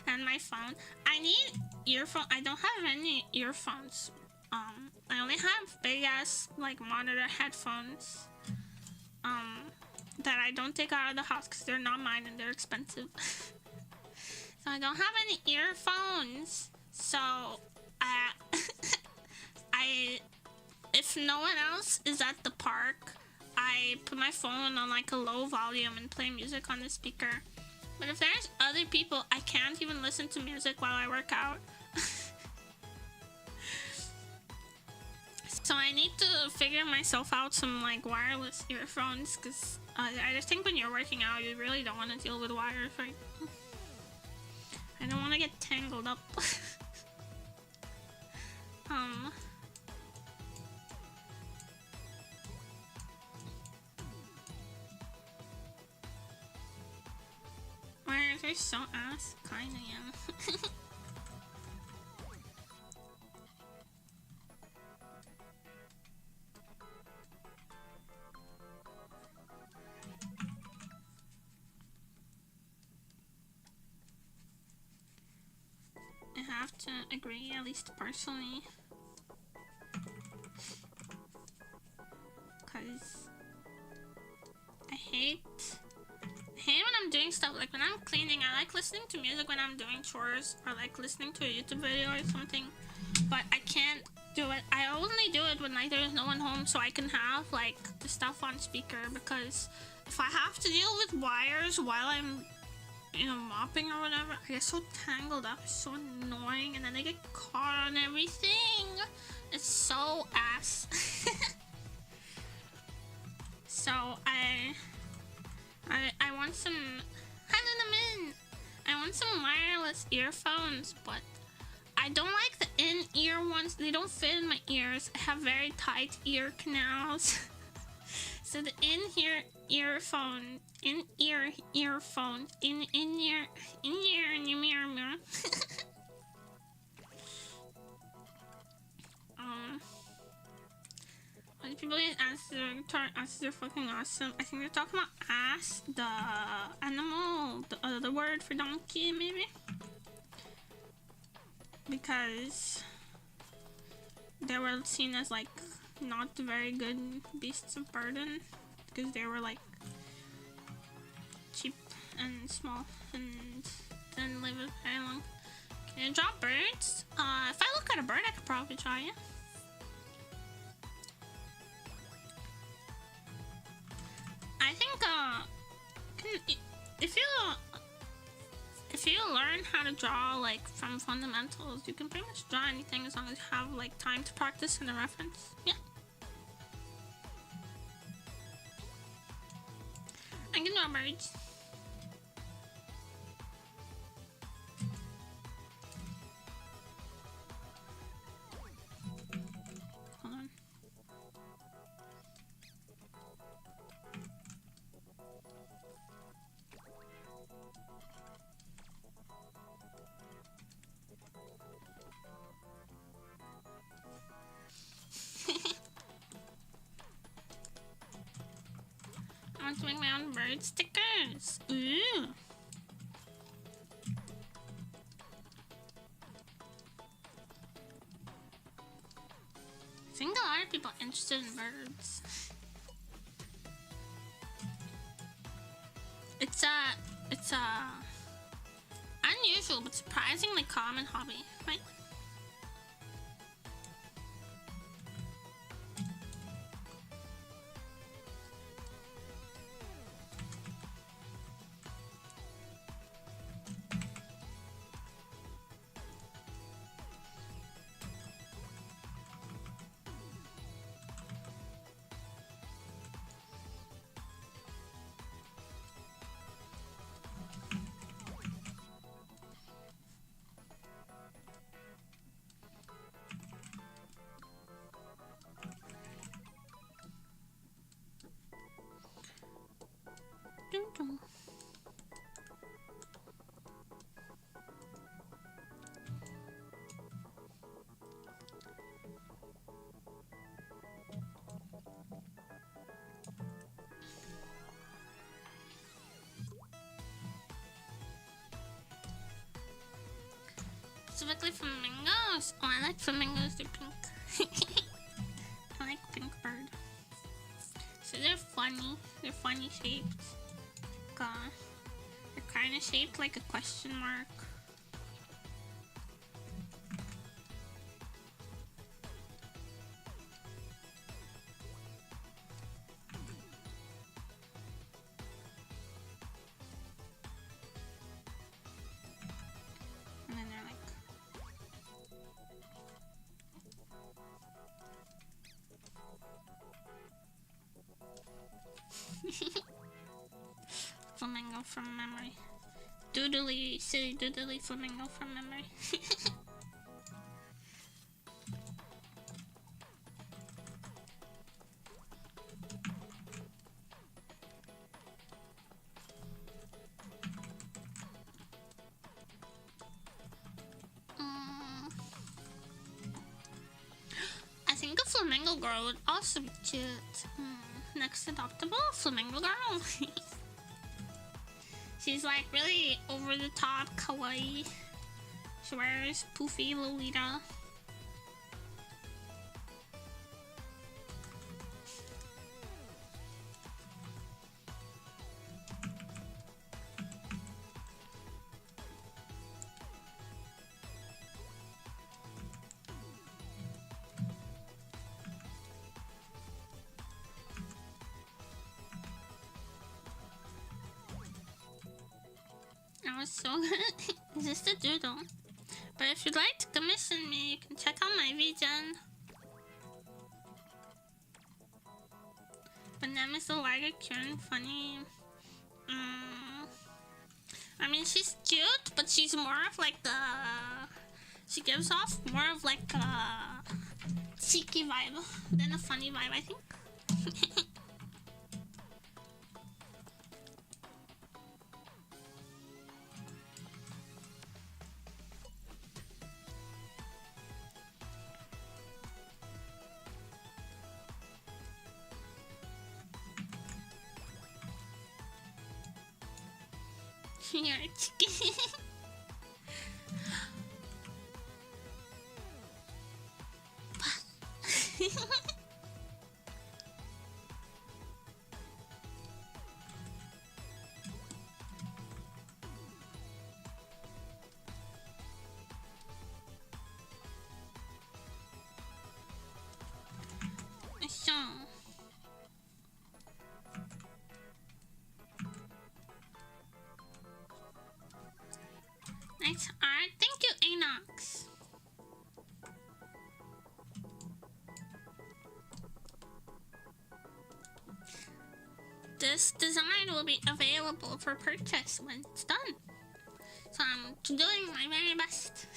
And my phone. I need earphone. I don't have any earphones. I only have big ass like monitor headphones. That I don't take out of the house because they're not mine and they're expensive. So I don't have any earphones. So if no one else is at the park, I put my phone on like a low volume and play music on the speaker. But if there's other people, I can't even listen to music while I work out. So I need to figure myself out some like wireless earphones, because I just think when you're working out, you really don't want to deal with wires, right? I don't want to get tangled up. Wires are so ass, kinda, yeah. I have to agree, at least partially. Because I hate when I'm doing stuff, like when I'm cleaning. I like listening to music when I'm doing chores, or like listening to a YouTube video or something, but I can't do it. I only do it when like there's no one home, so I can have like the stuff on speaker, because if I have to deal with wires while I'm, you know, mopping or whatever, I get so tangled up. It's so annoying, and then I get caught on everything. It's so ass. So I want some. Hi, Luna Min. I want some wireless earphones, but I don't like the in-ear ones, they don't fit in my ears. I have very tight ear canals. So the in-ear earphone, in-ear earphone, in-ear mirror. When people ass, they're fucking awesome. I think they're talking about ass, the animal, the other word for donkey, maybe? Because they were seen as like not very good beasts of burden, because they were like cheap and small and didn't live very long. Can you draw birds? If I look at a bird, I could probably draw it. I think if you learn how to draw like from fundamentals, you can pretty much draw anything as long as you have like time to practice and a reference. Yeah. I can draw birds. Hold on. I want to make my own bird stickers. Ooh. I think a lot of people are interested in birds. It's a unusual but surprisingly common hobby, right? Specifically flamingos. Oh, I like flamingos. They're pink. I like pink bird. So they're funny. They're funny shaped. They're kind of shaped like a question mark. And then they're like... Flamingo from memory. Doodly, silly doodly flamingo from memory. I think a flamingo girl would also be cute. Next adoptable, flamingo girl. She's like really over the top, kawaii. She wears poofy Lolita. That was so good. It's just a doodle. But if you'd like to commission me, you can check out my vision. But name is a lighter, cute, and funny. I mean, she's cute, but she's more of like the She gives off more of like a cheeky vibe than a funny vibe, I think. You're a chicken. So nice art. Thank you, Enox. This design will be available for purchase when it's done. So I'm doing my very best.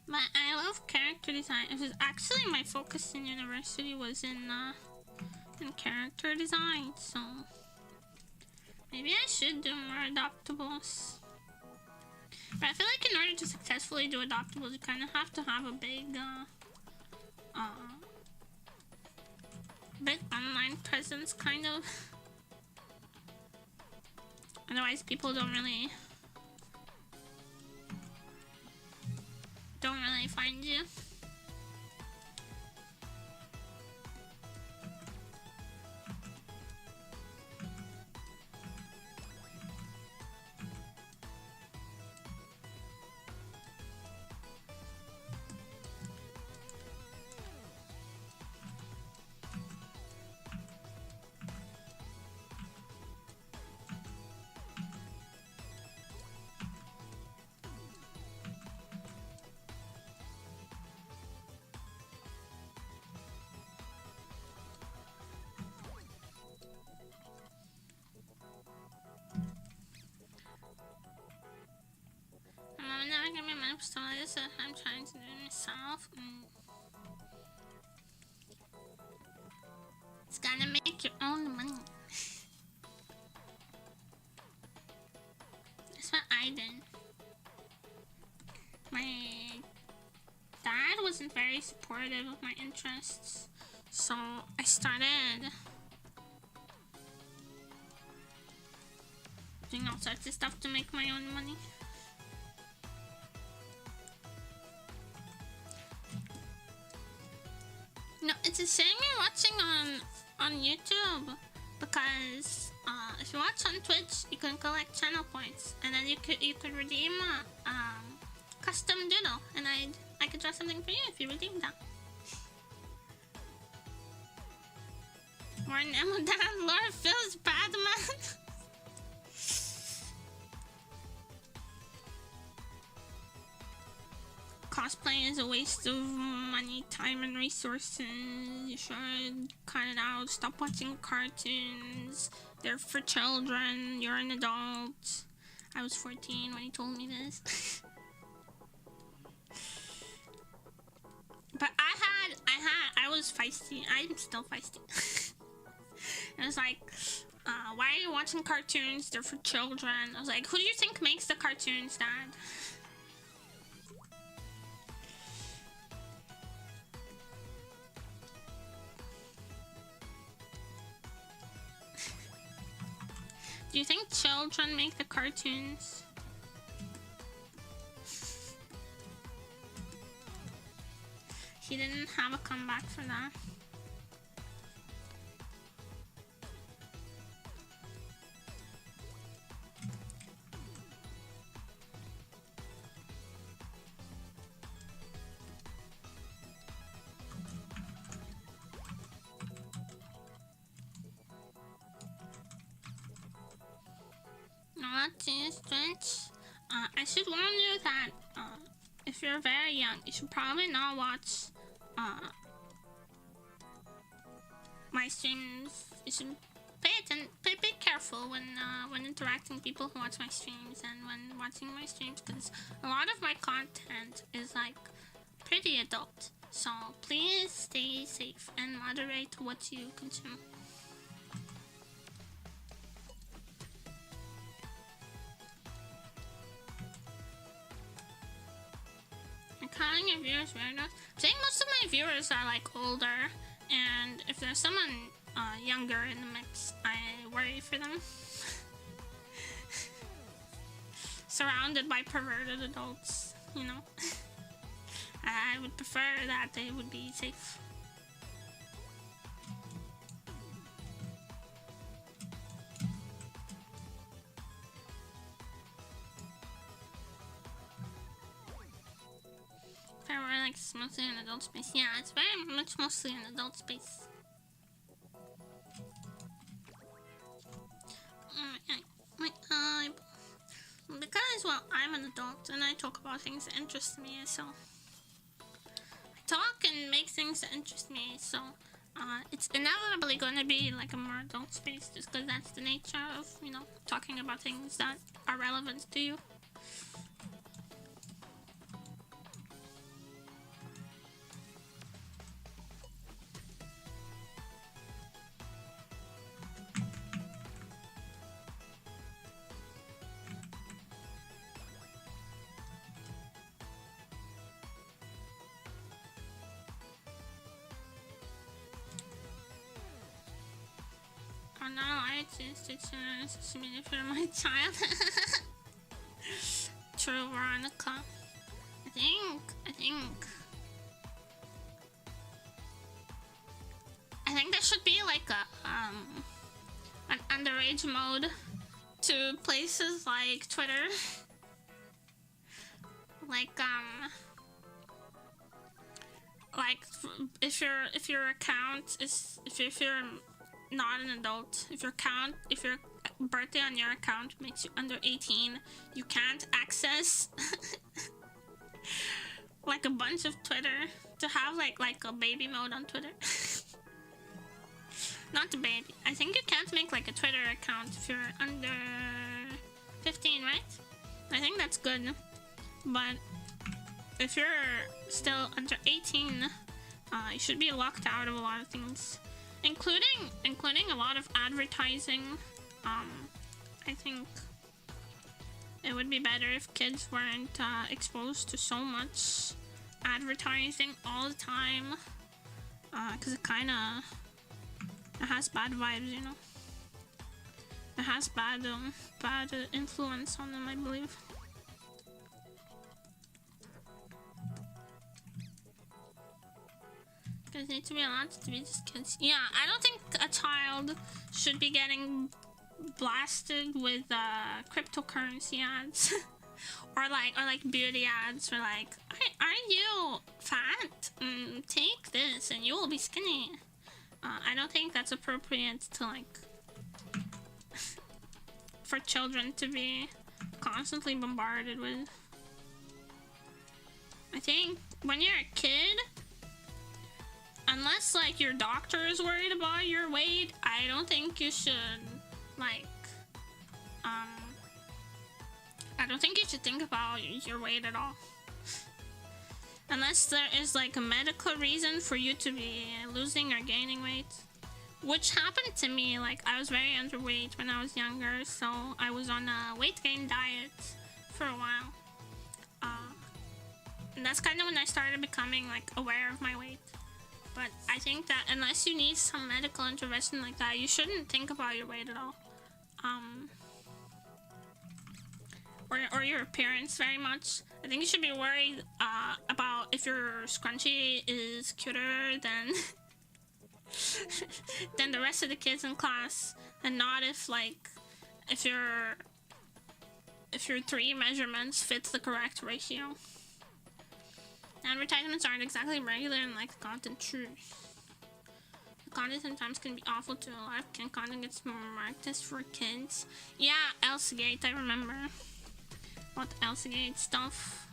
But I love character design. It was actually my focus in university was in character design, so maybe I should do more adoptables. But I feel like in order to successfully do adoptables, you kind of have to have a big online presence, kind of. Otherwise, people don't really find you. I'm never gonna be my personality, so I'm trying to do it myself. It's gotta make your own money. That's what I did. My dad wasn't very supportive of my interests, so I started doing all sorts of stuff to make my own money. No, it's a shame you're watching on YouTube, because if you watch on Twitch, you can collect channel points, and then you could redeem a custom doodle, and I could draw something for you if you redeem that. More Nemo down, Laura feels bad, man. Cosplay is a waste of money, time, and resources. You should cut it out. Stop watching cartoons. They're for children. You're an adult. I was 14 when he told me this. But I was feisty. I'm still feisty. It was like, why are you watching cartoons? They're for children. I was like, who do you think makes the cartoons, Dad? Do you think children make the cartoons? He didn't have a comeback for that. watching Twitch. I should warn you that if you're very young, you should probably not watch my streams. You should be careful when interacting with people who watch my streams and when watching my streams, because a lot of my content is like pretty adult. So please stay safe and moderate what you consume. I'm calling your viewers weirdos. I think most of my viewers are like older, and if there's someone younger in the mix, I worry for them. Surrounded by perverted adults, you know. I would prefer that they would be safe. If I were like mostly in adult space, yeah, it's very much mostly in adult space. Because, well, I'm an adult and I talk about things that interest me, so I talk and make things that interest me, so it's inevitably going to be like a more adult space, just because that's the nature of, you know, talking about things that are relevant to you. I'm not allowed to stitch in for my child. True, Veronica. I think there should be like an underage mode to places like Twitter. Like if your account is if you're not an adult, if your birthday on your account makes you under 18, you can't access like a bunch of Twitter to have like a baby mode on Twitter. Not the baby. I think you can't make like a Twitter account if you're under 15, right? I think that's good. But if you're still under 18, you should be locked out of a lot of things. Including a lot of advertising. I think it would be better if kids weren't exposed to so much advertising all the time, because it has bad vibes, you know. It has bad influence on them, I believe. Kids need to be allowed to be just kids. Yeah, I don't think a child should be getting blasted with cryptocurrency ads or like beauty ads, or like, aren't you fat? Take this and you will be skinny. I don't think that's appropriate to like for children to be constantly bombarded with. I think when you're a kid, unless like your doctor is worried about your weight, I don't think you should like I don't think you should think about your weight at all. Unless there is like a medical reason for you to be losing or gaining weight. Which happened to me, like I was very underweight when I was younger, so I was on a weight gain diet for a while. And that's kind of when I started becoming like aware of my weight. But I think that unless you need some medical intervention like that, you shouldn't think about your weight at all. Or your appearance very much. I think you should be worried about if your scrunchie is cuter than than the rest of the kids in class, and not if your 3 measurements fit the correct ratio. Advertisements aren't exactly regular and like the content true. The content sometimes can be awful to a life. Can content gets marked as for kids? Yeah, Elsagate, I remember. About the Elsagate stuff.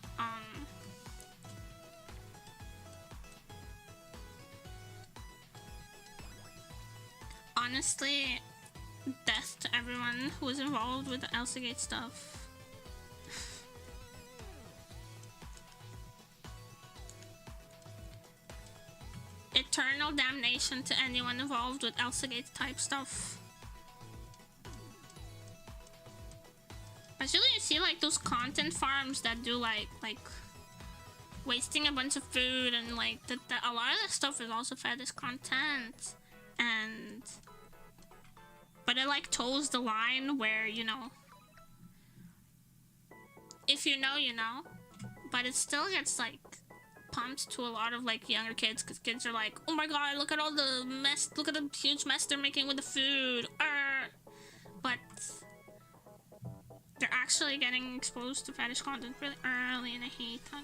Honestly, death to everyone who was involved with the Elsagate stuff. Eternal damnation to anyone involved with Elsagate type stuff. Especially you see like those content farms that do like wasting a bunch of food, and like a lot of that stuff is also fed as content, and but it like toes the line where, you know, if you know, you know, but it still gets like pumped to a lot of like younger kids, because kids are like, oh my god, look at all the mess, look at the huge mess they're making with the food, but they're actually getting exposed to fetish content really early, and I hate that.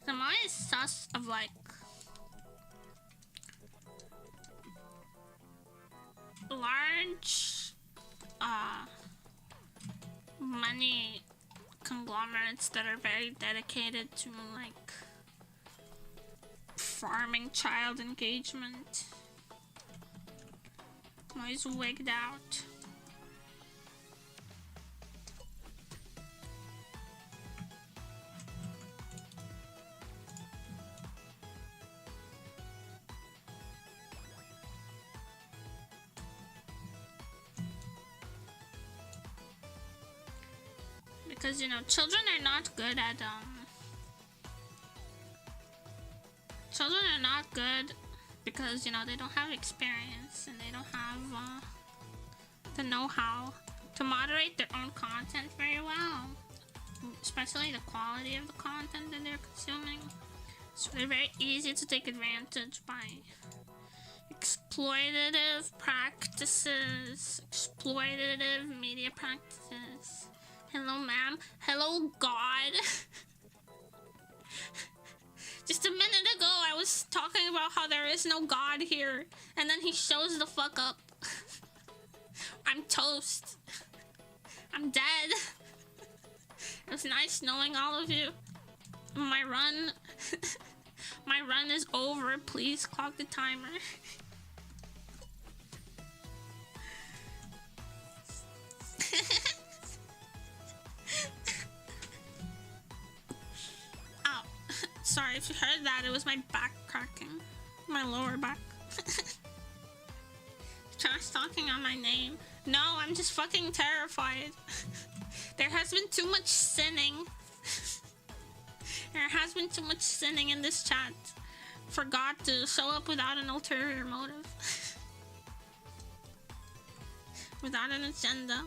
Am I sus of like large money conglomerates that are very dedicated to like farming child engagement? I'm always wigged out. Because, you know, children are not good at, children are not good because, you know, they don't have experience and they don't have, the know-how to moderate their own content very well. Especially the quality of the content that they're consuming. So they're very easy to take advantage by exploitative practices, exploitative media practices. Hello, ma'am. Hello, God. Just a minute ago, I was talking about how there is no God here, and then he shows the fuck up. I'm toast. I'm dead. It was nice knowing all of you. My run... my run is over. Please clock the timer. Ow. Sorry if you heard that, it was my back cracking. My lower back. Trash talking on my name. No, I'm just fucking terrified. There has been too much sinning. There has been too much sinning in this chat for God to show up without an ulterior motive. Without an agenda.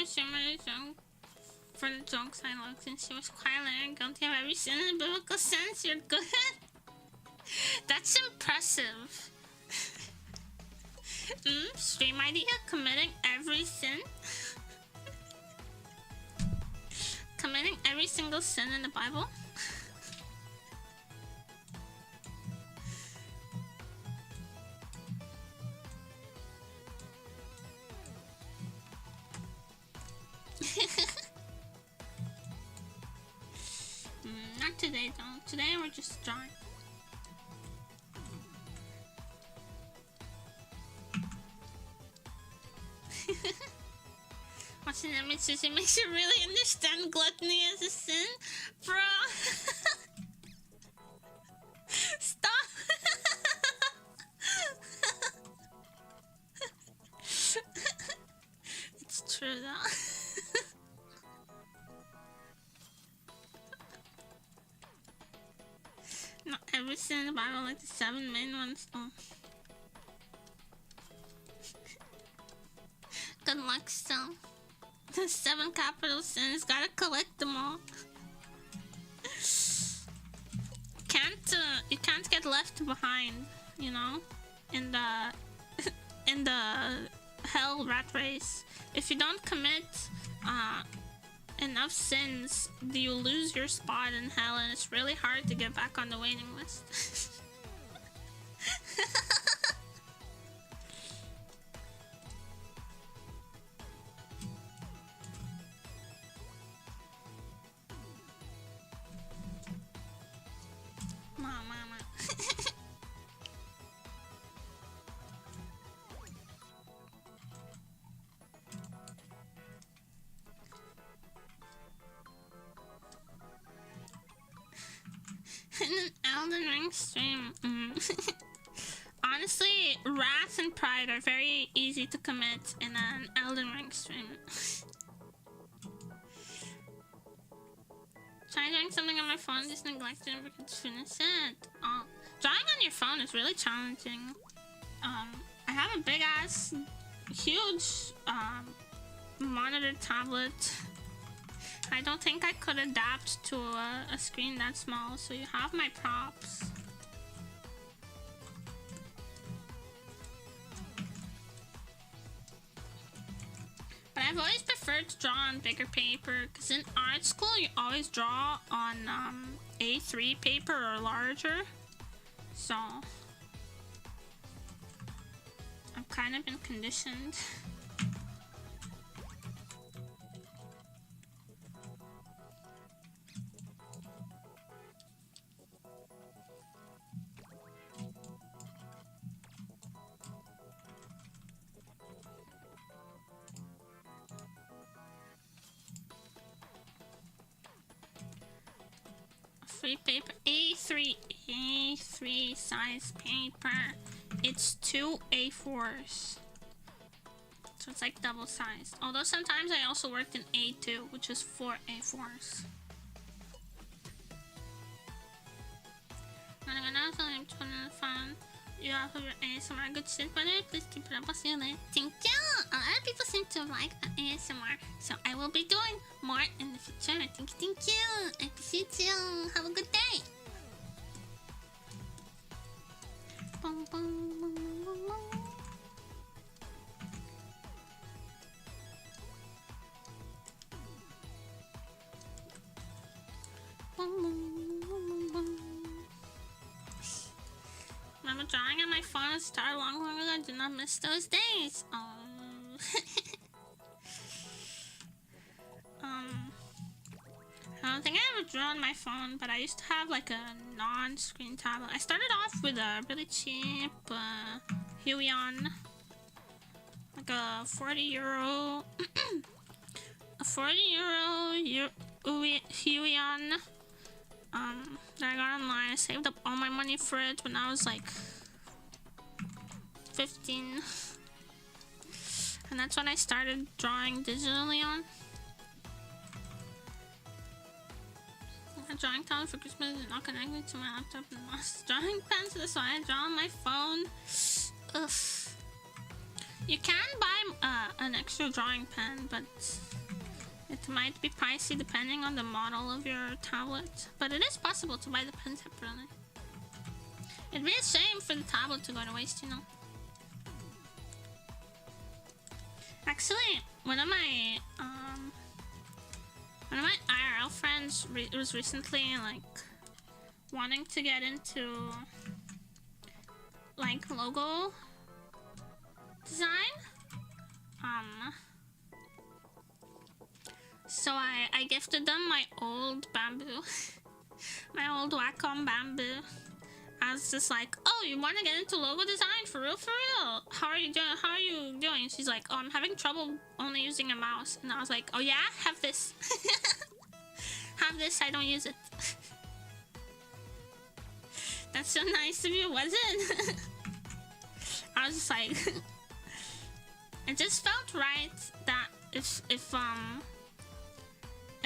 was similar junk for the jokes I looked, and she was quietly and guilty of every sin in the biblical sense. You're good. That's impressive. Stream idea, committing every sin. Committing every single sin in the Bible. Not today though. Today we're just drawing. Watching that makes you really understand gluttony as a sin, bro. Stop. It's true though. Not every sin in the Bible, like the 7 main ones. Oh. Good luck still. The 7 capital sins, gotta collect them all. You can't get left behind, you know, in the hell rat race. If you don't commit enough sins, you lose your spot in hell, and it's really hard to get back on the waiting list. Mama. In an Elden Ring stream. Honestly, wrath and pride are very easy to commit in an Elden Ring stream. Try doing something on my phone, just neglected and forget to finish it. Drawing on your phone is really challenging. I have a big ass, huge monitor tablet. I don't think I could adapt to a screen that small, so you have my props. But I've always preferred to draw on bigger paper, because in art school you always draw on A3 paper or larger. So I've kind of been conditioned. Free paper, A3 size paper. It's 2 A4s. So it's like double sized. Although sometimes I also worked in A2, which is 4 A4s. I'm turning the phone. You have your ASMR good shit, brother. Please keep it up. I'll see you later. Thank you. A lot of people seem to like ASMR, so I will be doing more in the future. Thank you. I appreciate you. Have a good day. Boom, boom, boom, boom, boom. Boom, boom, boom, boom. Remember drawing on my phone started long ago. I did not miss those days. Oh. I don't think I ever drew on my phone, but I used to have like a non-screen tablet. I started off with a really cheap Huion, like a 40 euro, a 40 euro Huion. That I got online. I saved up all my money for it when I was like 15, and that's when I started drawing digitally on. A drawing tablet for Christmas is not connected to my laptop and lost drawing pen, so that's why I draw on my phone. Ugh. You can buy an extra drawing pen, but it might be pricey depending on the model of your tablet. But it is possible to buy the pen separately. It'd be a shame for the tablet to go to waste, you know. Actually, one of my IRL friends was recently like wanting to get into like logo design. So I gifted them my old bamboo, my old Wacom bamboo. I was just like, oh, you want to get into logo design? For real, for real? How are you doing? How are you doing? She's like, oh, I'm having trouble only using a mouse. And I was like, oh yeah? Have this. Have this, I don't use it. That's so nice of you, was it? I was just like... It just felt right that if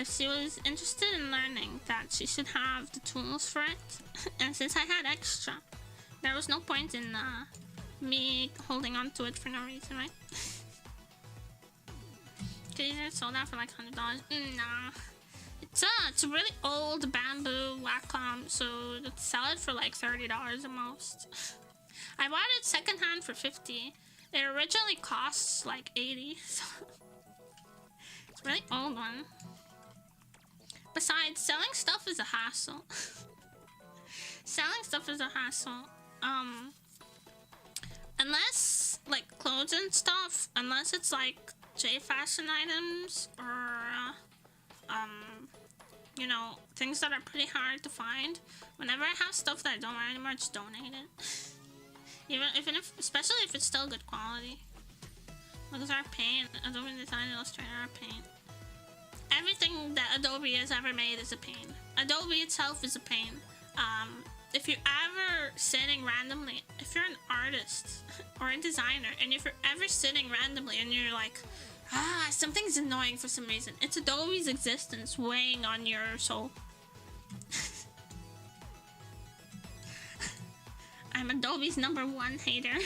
she was interested in learning, that she should have the tools for it. And since I had extra, there was no point in me holding on to it for no reason, right? Could either sold out for like $100. Nah. It's a really old bamboo Wacom, so they'd sell it for like $30 at most. I bought it secondhand for $50. It originally costs like $80, so it's a really old one. Besides, selling stuff is a hassle. Selling stuff is a hassle. Unless, like, clothes and stuff, unless it's, like, J-fashion items, or, you know, things that are pretty hard to find. Whenever I have stuff that I don't wear anymore, I just donate it. Even if, especially if it's still good quality. Because our paint, Adobe Design Illustrator, our paint. Everything that Adobe has ever made is a pain. Adobe itself is a pain. If you're ever sitting randomly, if you're an artist or a designer, and if you're ever sitting randomly and you're like, something's annoying for some reason, it's Adobe's existence weighing on your soul. I'm Adobe's #1 hater.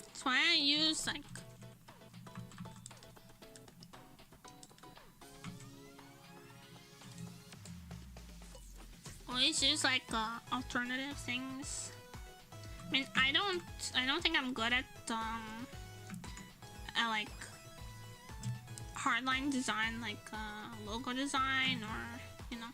That's why I use like always use like alternative things. I mean, I don't think I'm good at like hardline design, like logo design, or you know,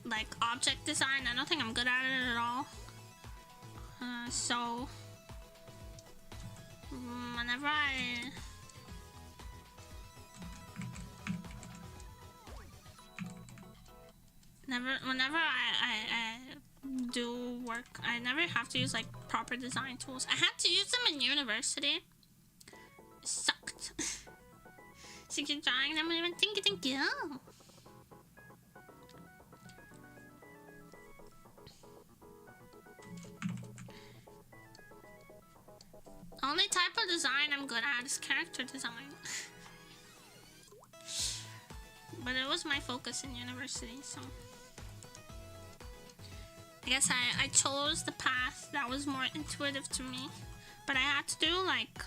like object design. I don't think I'm good at it at all. So whenever I do work, I never have to use like proper design tools. I had to use them in university. It sucked. So you're drawing them and thank you. Only type of design I'm good at is character design. But it was my focus in university, so I guess I chose the path that was more intuitive to me. But I had to do like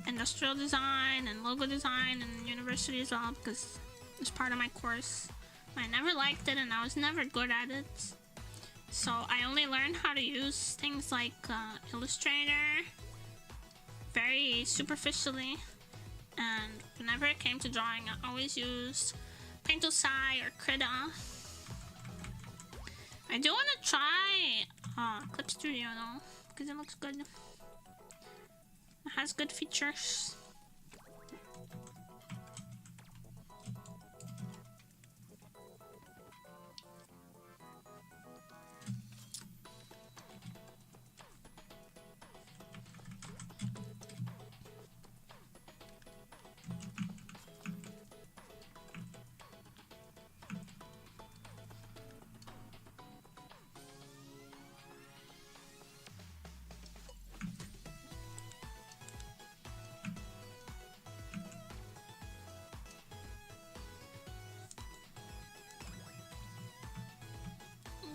industrial design and logo design in university as well, because it was part of my course. I never liked it and I was never good at it. So I only learned how to use things like Illustrator very superficially, and whenever it came to drawing, I always used Paint-O-Sai or Krita. I do want to try Clip Studio though, because it looks good. It has good features.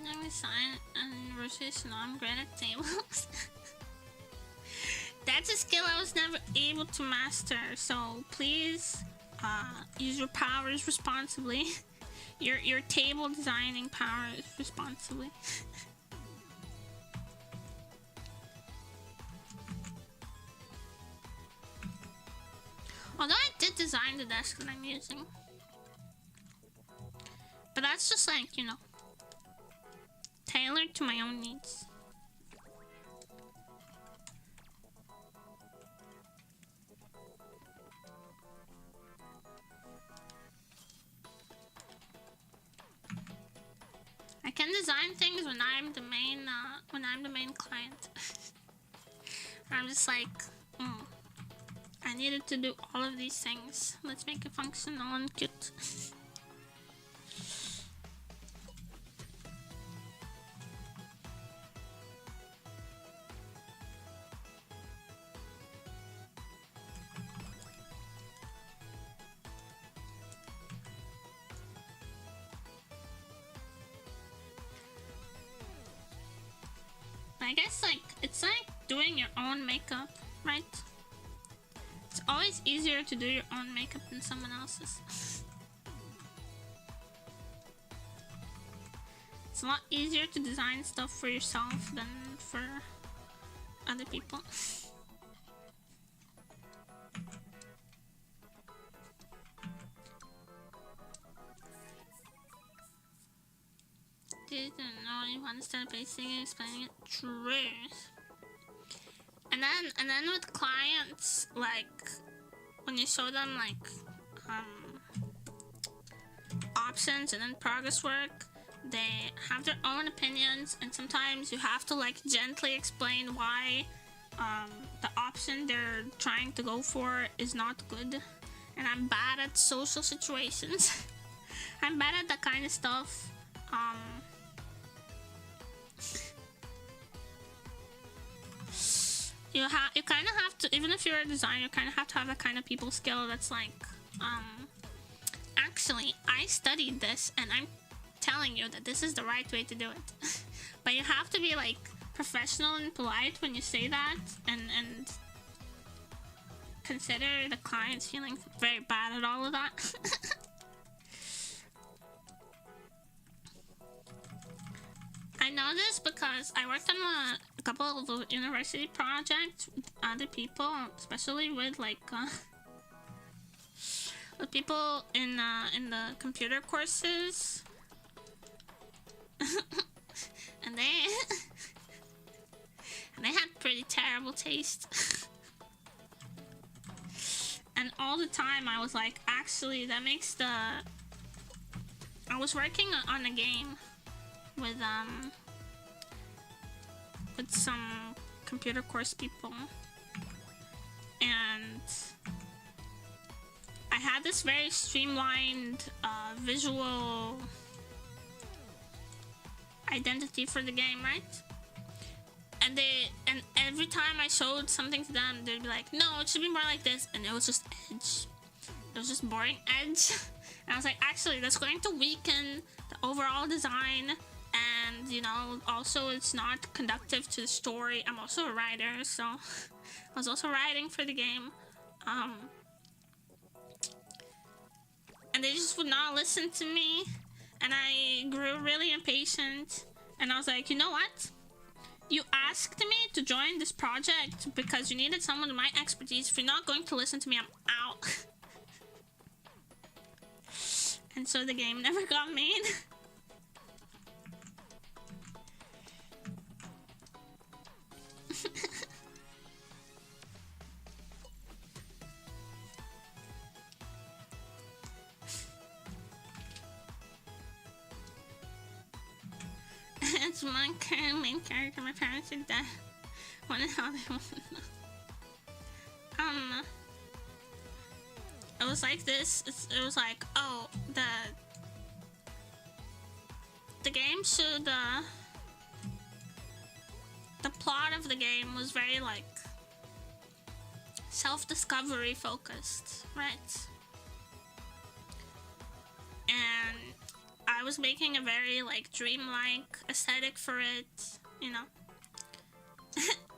Let me sign and versus non-granite tables. That's a skill I was never able to master, so please use your powers responsibly. Your table designing powers responsibly. Although I did design the desk that I'm using. But that's just like, you know, tailored to my own needs. I can design things when I'm the main client. I'm just like, I needed to do all of these things. Let's make it functional and cute. I guess like it's like doing your own makeup, right? It's always easier to do your own makeup than someone else's. It's a lot easier to design stuff for yourself than for other people. Didn't know you want to start basically explaining it. True. And then with clients, like when you show them like options and then progress work, they have their own opinions, and sometimes you have to like gently explain why the option they're trying to go for is not good. And I'm bad at social situations. I'm bad at that kind of stuff. You kind of have to, even if you're a designer, you kind of have to have that kind of people skill that's like, actually, I studied this and I'm telling you that this is the right way to do it. But you have to be like professional and polite when you say that, and consider the client's feeling very bad at all of that. I know this because I worked on a couple of university projects with other people, especially with like with people in the computer courses, and they had pretty terrible taste. And all the time I was like, actually, that makes the. I was working on a game with some computer course people, and I had this very streamlined visual identity for the game, right? And every time I showed something to them, they'd be like, no, it should be more like this, and it was just edge. It was just boring edge. And I was like, actually, that's going to weaken the overall design. And, you know, also it's not conductive to the story. I'm also a writer, so I was also writing for the game. And they just would not listen to me. And I grew really impatient. And I was like, you know what? You asked me to join this project because you needed someone with my expertise. If you're not going to listen to me, I'm out. And so the game never got made. It's my main character. My parents are dead. Wonder how they want to know. It was like this. It was like, oh, the game should the plot of the game was very like self-discovery focused, right? And I I was making a very like dreamlike aesthetic for it, you know.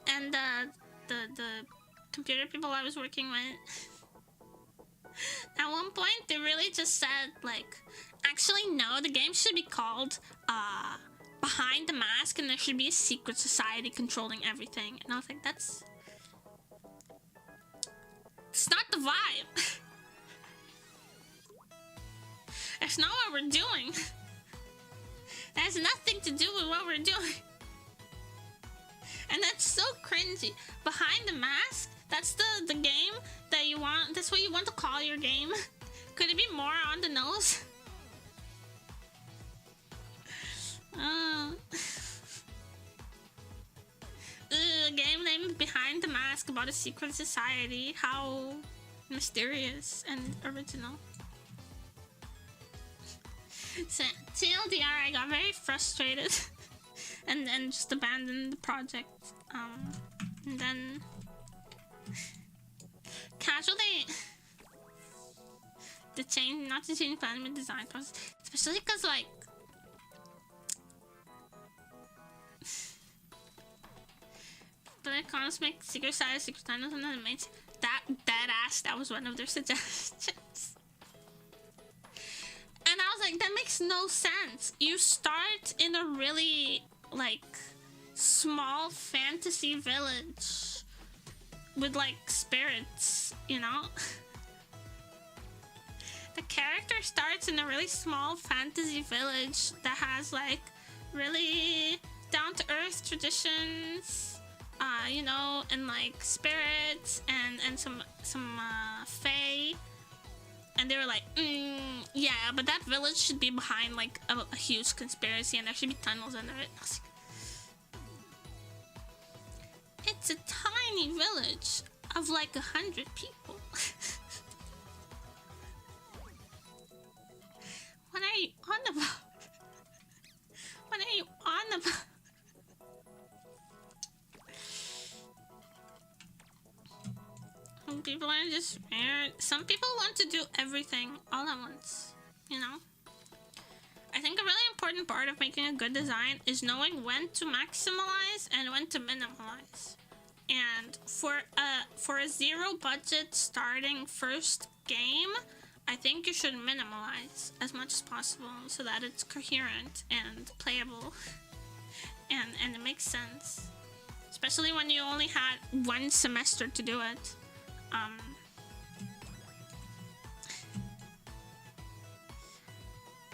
And the computer people I was working with, at one point they really just said like, actually no, the game should be called Behind the Mask, and there should be a secret society controlling everything. And I was like, it's not the vibe. That's not what we're doing. That has nothing to do with what we're doing. And that's so cringy. Behind the Mask? That's the game that you want? That's what you want to call your game? Could it be more on the nose? A game named Behind the Mask about a secret society. How mysterious and original. So, TLDR, I got very frustrated and then just abandoned the project. And then casually not to change the anime design process, especially because like but I can't make secret size and then makes that dead ass. That was one of their suggestions. And I was like, that makes no sense. You start in a really, like, small fantasy village with, like, spirits, you know? The character starts in a really small fantasy village that has, like, really down-to-earth traditions, you know, and, like, spirits and some fae. And they were like, yeah, but that village should be behind like a huge conspiracy, and there should be tunnels under it. I was like, it's a tiny village of like 100 people. What are you on about? What are you on about? Some people are just weird. Some people want to do everything all at once, you know? I think a really important part of making a good design is knowing when to maximize and when to minimalize. And for a zero budget starting first game, I think you should minimalize as much as possible so that it's coherent and playable and it makes sense. Especially when you only had 1 semester to do it.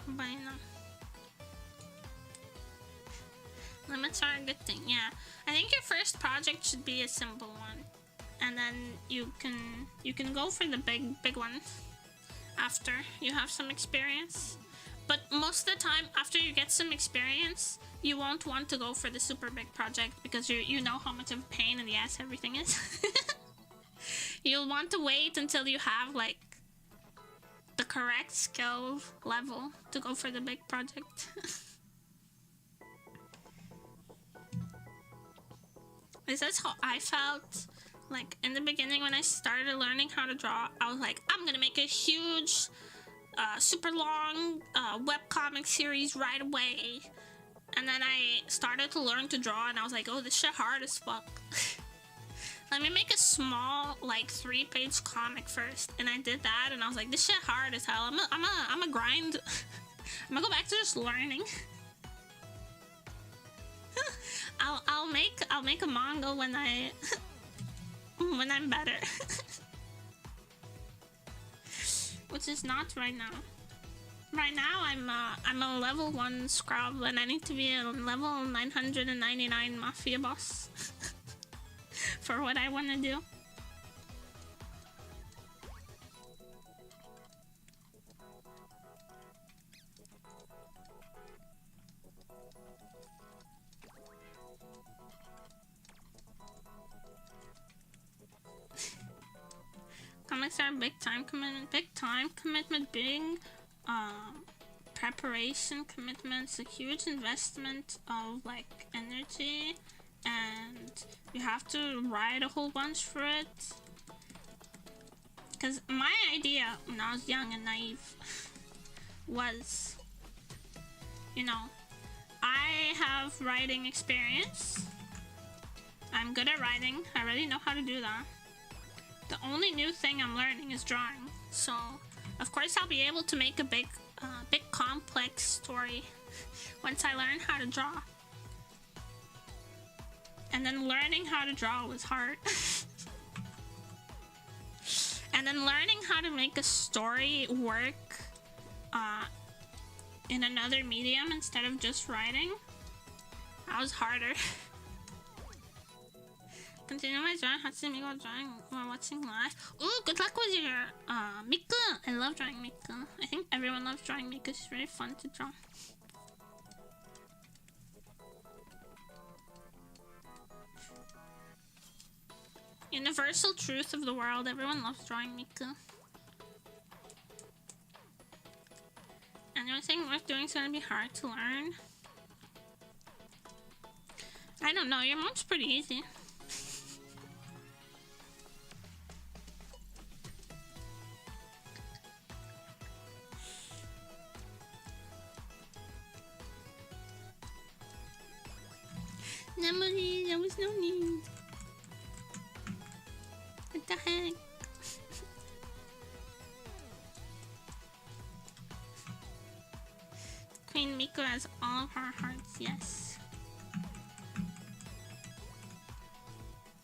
But you know, limits are a good thing. Yeah, I think your first project should be a simple one, and then you can go for the big one after you have some experience. But most of the time, after you get some experience, you won't want to go for the super big project because you know how much of a pain in the ass everything is. You'll want to wait until you have like the correct skill level to go for the big project. That's how I felt like in the beginning when I started learning how to draw. I was like, I'm gonna make a huge super long webcomic series right away. And then I started to learn to draw and I was like, oh, this shit hard as fuck. Let me make a small, like, 3-page comic first. And I did that, and I was like, this shit hard as hell. I'm a grind. I'm gonna go back to just learning. I'll make a manga when when I'm better. Which is not right now. Right now, I'm a level 1 scrub, and I need to be a level 999 mafia boss. For what I want to do. Comics are a big time commitment. Big preparation commitments, a huge investment of like energy, and you have to write a whole bunch for it. Because my idea when I was young and naive was you know, I have writing experience. I'm good at writing. I already know how to do that. The only new thing I'm learning is drawing. So, of course, I'll be able to make a big complex story once I learn how to draw. And then learning how to draw was hard. And then learning how to make a story work in another medium instead of just writing, that was harder. Continue my drawing. Hatsumi go drawing while watching live. Ooh, good luck with your Miku. I love drawing Miku. I think everyone loves drawing Miku. She's very fun to draw. Universal truth of the world. Everyone loves drawing Miku. And the only thing worth doing is gonna be hard to learn. I don't know. Your mom's pretty easy. Memory, there was no need. What the heck? Queen Miku has all of her hearts, yes.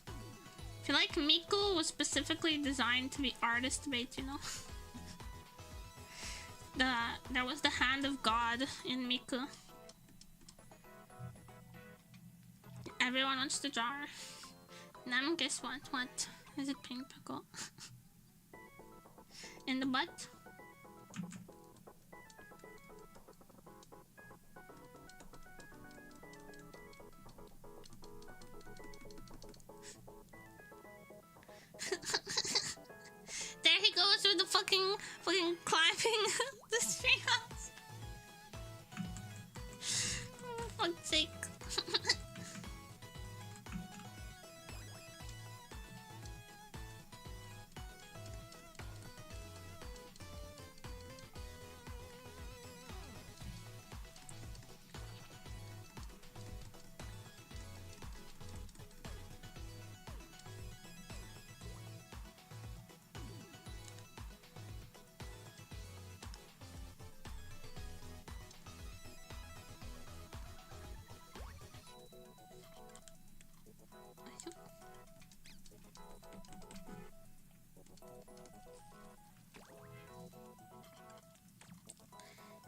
I feel like Miku was specifically designed to be artist bait, you know? There was the hand of God in Miku. Everyone wants to draw her. Nam, guess what? What? Is it pink pickle? In the butt? There he goes with the fucking climbing the tree house. Oh, for fuck's sake.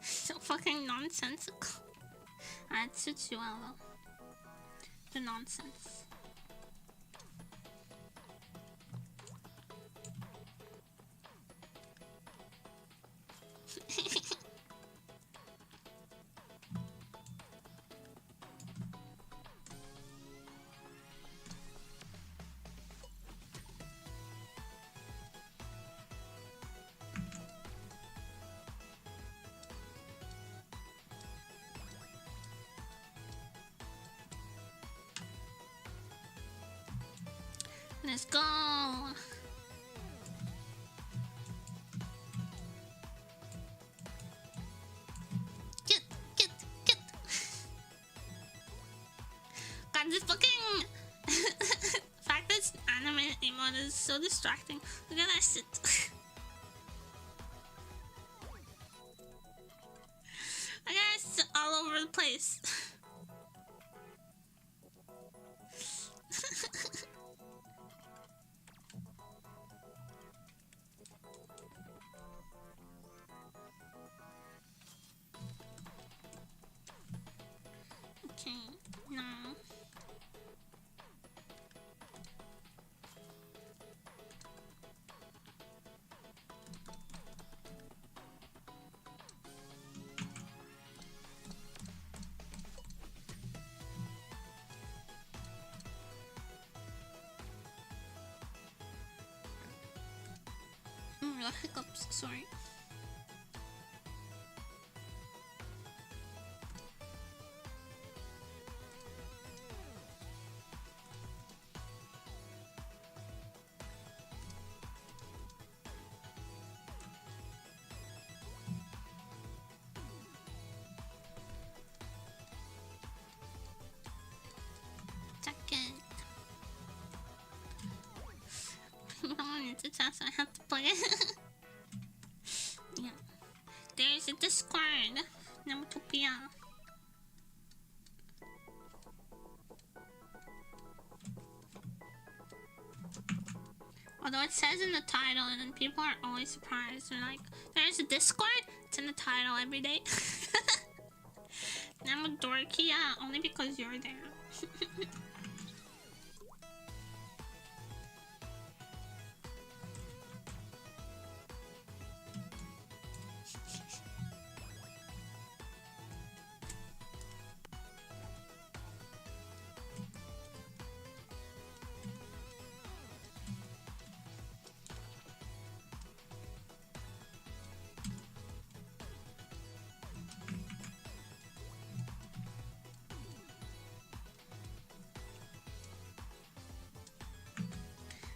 So fucking nonsensical. It suits you well though. The nonsense. Let's go. Get. God, this fucking fact that it's anime emote is so distracting. Look at that shit. I got shit all over the place. Okay, no. The hiccups, sorry. it says I have to play it. Yeah. There's a Discord. Nemotopia. Although it says in the title, and then people are always surprised. They're like, there's a Discord? It's in the title every day. I'm a dorky, yeah, only because you're there.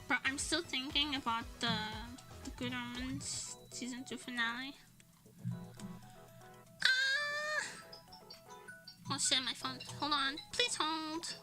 Bro, I'm still thinking about the Good Omens Season 2 finale. Ah! Oh shit, my phone. Hold on. Please hold.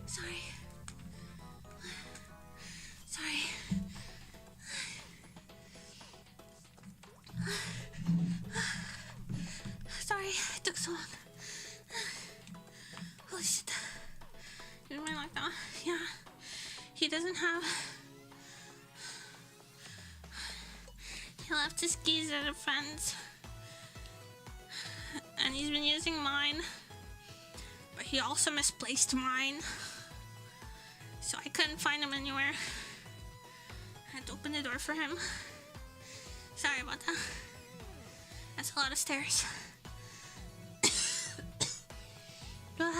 Sorry. Sorry. Sorry, it took so long. Holy shit. You don't mind like that? Yeah. He doesn't have... He left his keys at a friend's. And he's been using mine. But he also misplaced mine. So I couldn't find him anywhere. I had to open the door for him. Sorry about that. That's a lot of stairs. My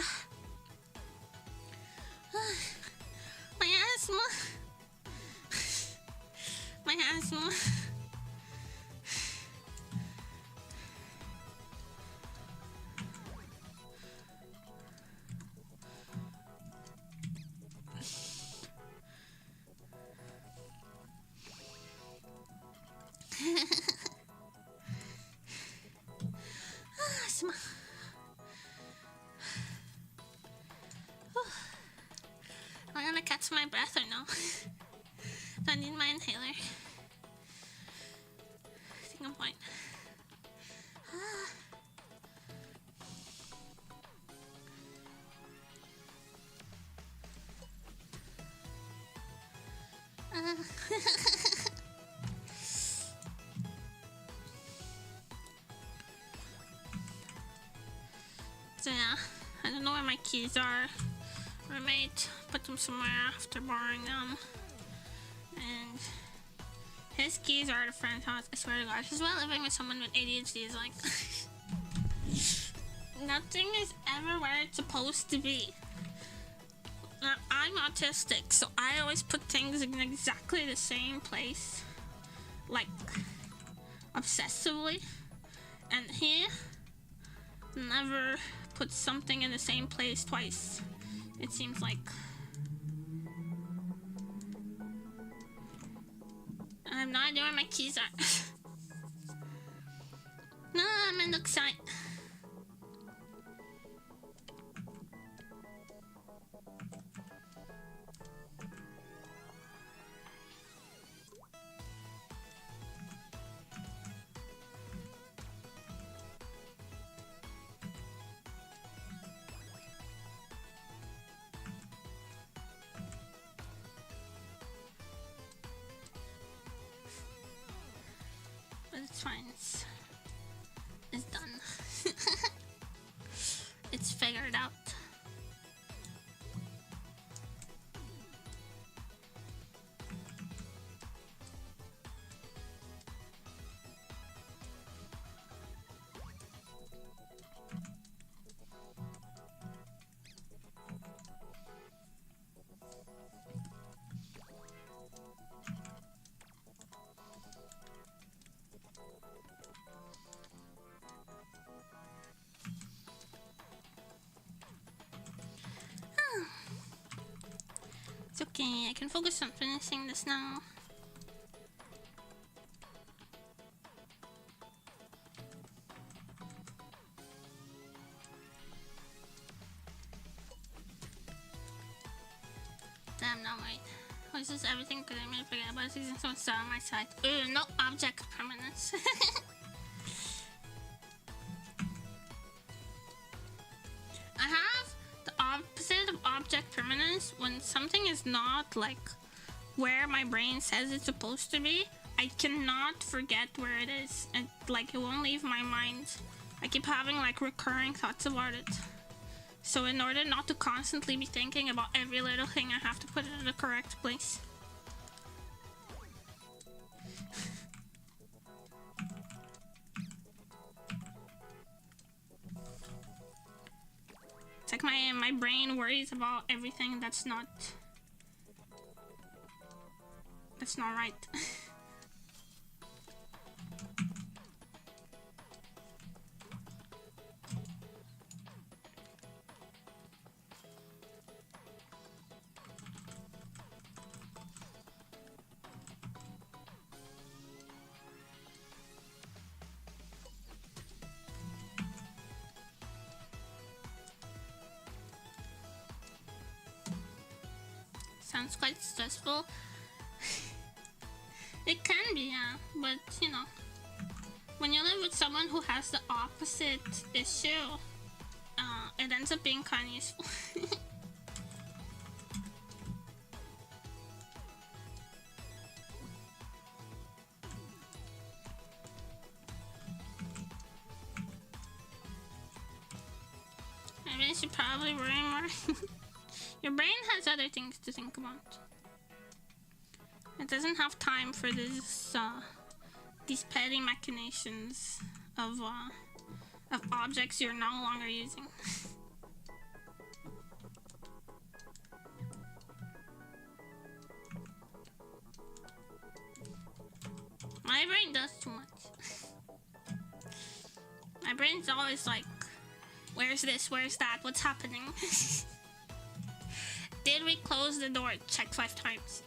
asthma. My asthma. Asthma. Am I gonna catch my breath or no? Do I need my inhaler? I think I'm fine. So yeah, I don't know where my keys are. Roommate put them somewhere after borrowing them. And his keys are at a friend's house. I swear to God, he's well living with someone with ADHD. Is like nothing is ever where it's supposed to be. Now, I'm autistic, so I always put things in exactly the same place, like obsessively, and he never puts something in the same place twice. It seems like. I have no idea where my keys are. No, I'm in the site. it's fine. It's done. It's figured out. It's okay, I can focus on finishing this now. Damn, no wait. Was this everything? Could I forget about season so it's on my side? Ooh, no object permanence. I have the opposite of object permanence. When something is not like where my brain says it's supposed to be, I cannot forget where it is, and like it won't leave my mind. I keep having like recurring thoughts about it. So in order not to constantly be thinking about every little thing, I have to put it in the correct place. It's like my brain worries about everything that's not right. Sounds quite stressful. It can be, yeah, but you know, when you live with someone who has the opposite issue, it ends up being kind of useful. Maybe I should probably worry more. Your brain has other things to think about. It doesn't have time for this, these petty machinations of objects you're no longer using. My brain does too much. My brain's always like, where's this? Where's that? What's happening? Did we close the door? Check 5 times.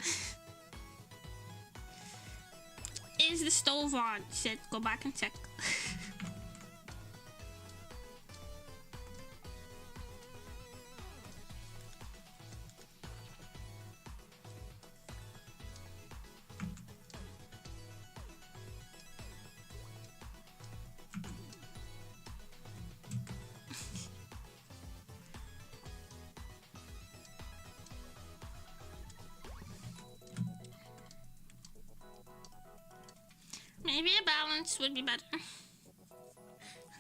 Is the stove on? Shit, go back and check. Maybe a balance would be better.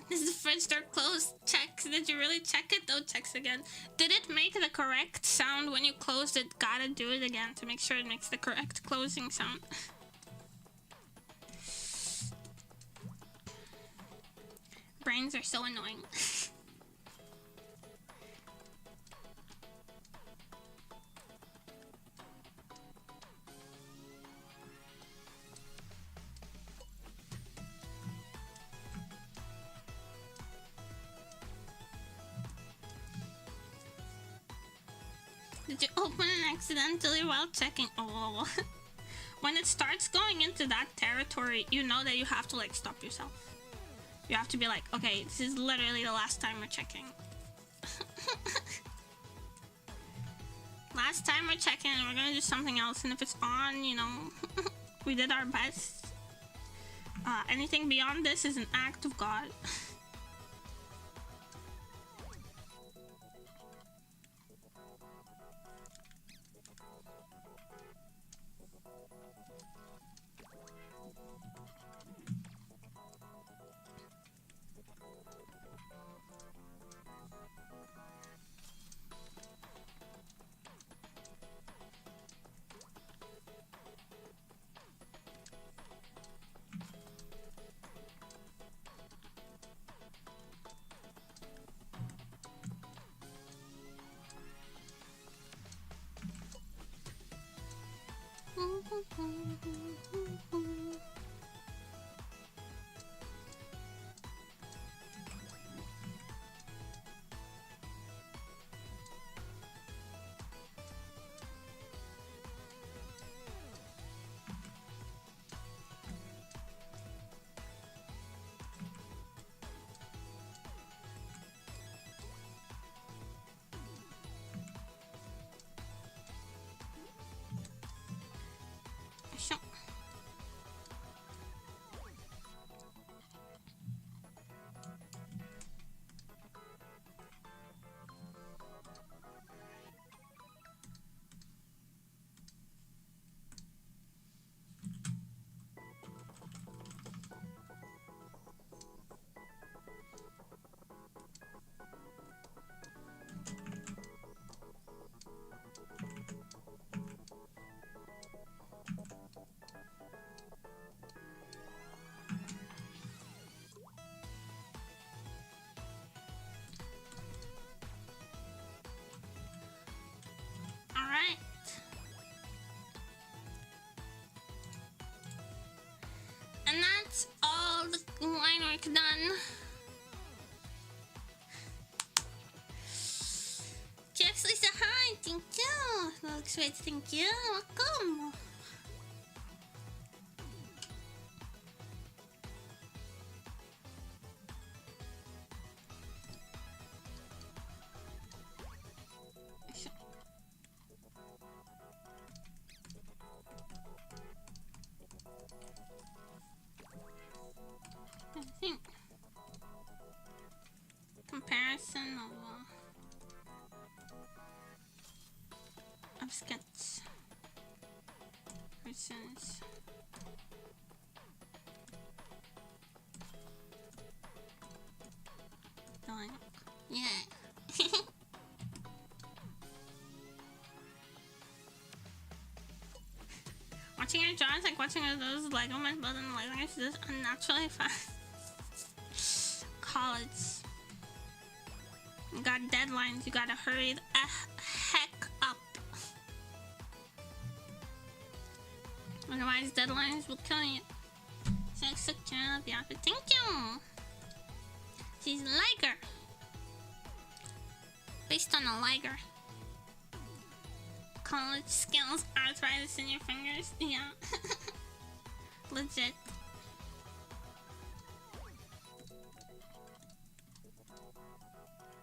Is the fridge door closed? Check. Did you really check it? Oh, checks again. Did it make the correct sound when you closed it? Gotta do it again to make sure it makes the correct closing sound. Brains are so annoying. Did you open it accidentally while checking? Oh. When it starts going into that territory, you know that you have to like stop yourself. You have to be like, okay, this is literally the last time we're checking. Last time we're checking, we're gonna do something else, and if it's on, you know, we did our best. Anything beyond this is an act of God. work done. Jeffley said hi, thank you. Looks great, thank you. Welcome. I think comparison of sketch versus drawing. Yeah. Watching your drawings like watching those Lego men building the Lego is just unnaturally fast. College. You got deadlines, you gotta hurry the heck up. Otherwise, deadlines will kill you. So, secure the outfit. Thank you! She's a liger. Based on a liger. College skills, arthritis in your fingers. Yeah. Legit.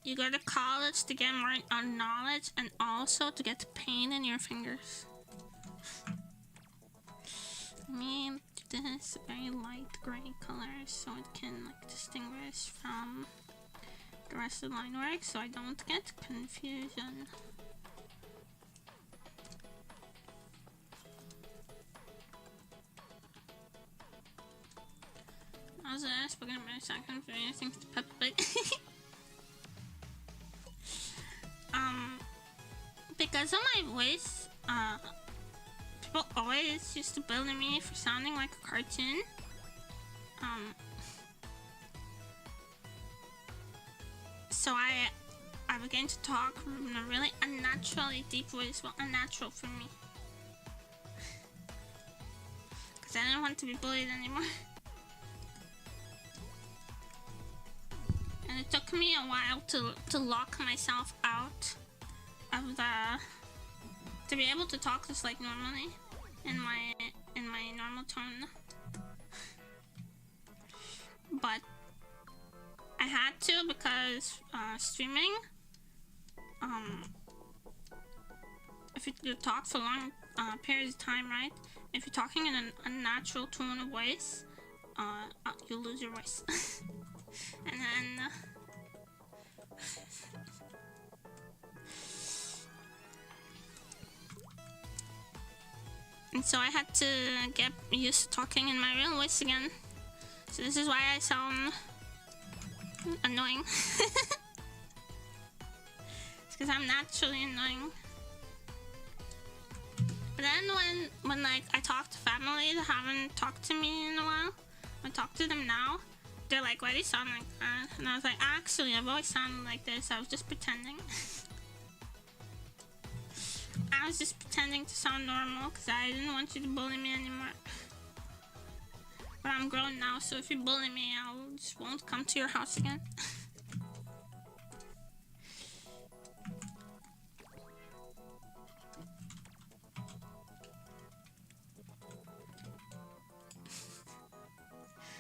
You go to college to get more knowledge and also to get pain in your fingers. I mean, this very light gray color so it can like distinguish from the rest of the line work so I don't get confusion. I was spoken about a second for anything to pep because of my voice, people always used to bully me for sounding like a cartoon. So I began to talk in a really unnaturally deep voice. Well, unnatural for me. Because I didn't want to be bullied anymore. And it took me a while to lock myself out of to be able to talk just like normally in my normal tone. But I had to because streaming, if you talk for long periods of time, right? If you're talking in an unnatural tone of voice, you'll lose your voice. And then and so I had to get used to talking in my real voice again. So this is why I sound annoying. It's because I'm naturally annoying. But then when like I talk to family that haven't talked to me in a while, I talk to them now, they're like, why do you sound like that? And I was like, actually, I've always sounded like this. I was just pretending. I was just pretending to sound normal because I didn't want you to bully me anymore. But I'm grown now, so if you bully me, I just won't come to your house again.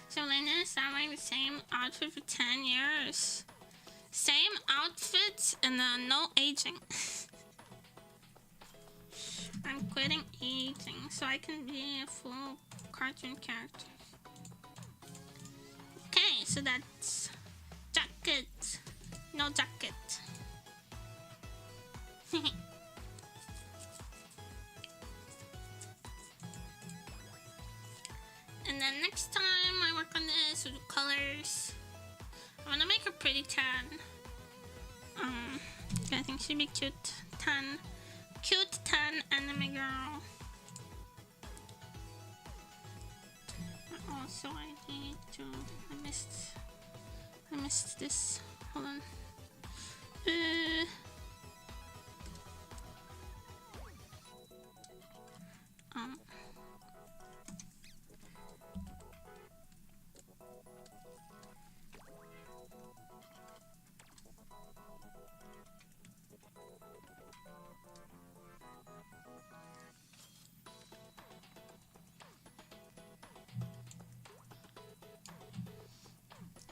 So Lena is wearing the same outfit for 10 years. Same outfit and no aging. I'm quitting aging so I can be a full cartoon character. Okay, so that's jacket. No jacket. And then next time I work on this with colors, I want to make her pretty tan. I think she'd be cute. Tan. Cute tan anime girl. Also I need to... I missed this. Hold on.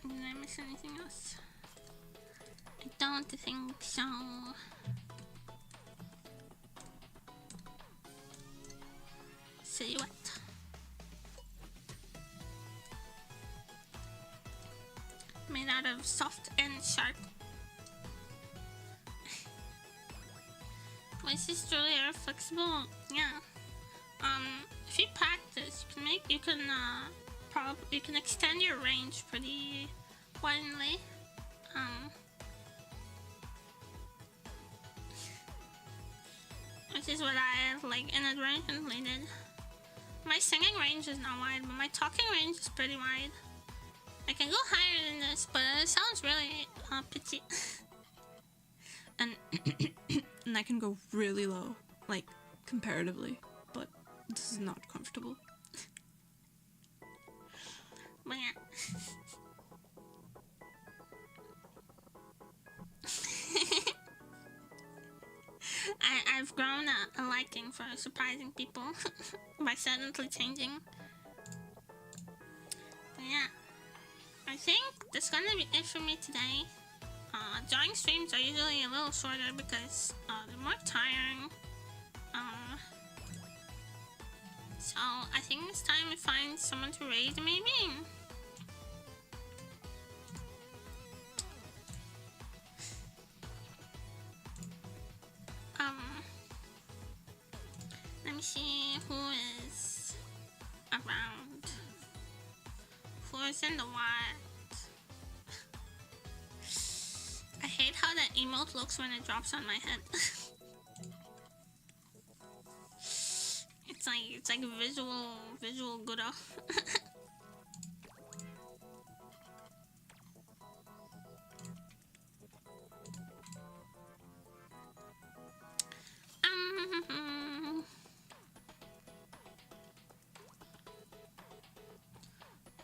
Did I miss anything else? I don't think so. Silhouette. Made out of soft and sharp. Voice is truly flexible. Yeah. If you practice, you can extend your range pretty widely. Which is what I like inadvertently did. My singing range is not wide, but my talking range is pretty wide. I can go higher than this, but it sounds really pitchy. And and I can go really low, like comparatively, but this is not comfortable. But yeah. I've grown a liking for surprising people by suddenly changing. But yeah, I think that's gonna be it for me today. Drawing streams are usually a little shorter because they're more tiring. So I think it's time to find someone to raid maybe. Let me see who is around. Who is in the wild? I hate how that emote looks when it drops on my head. It's like visual goodo.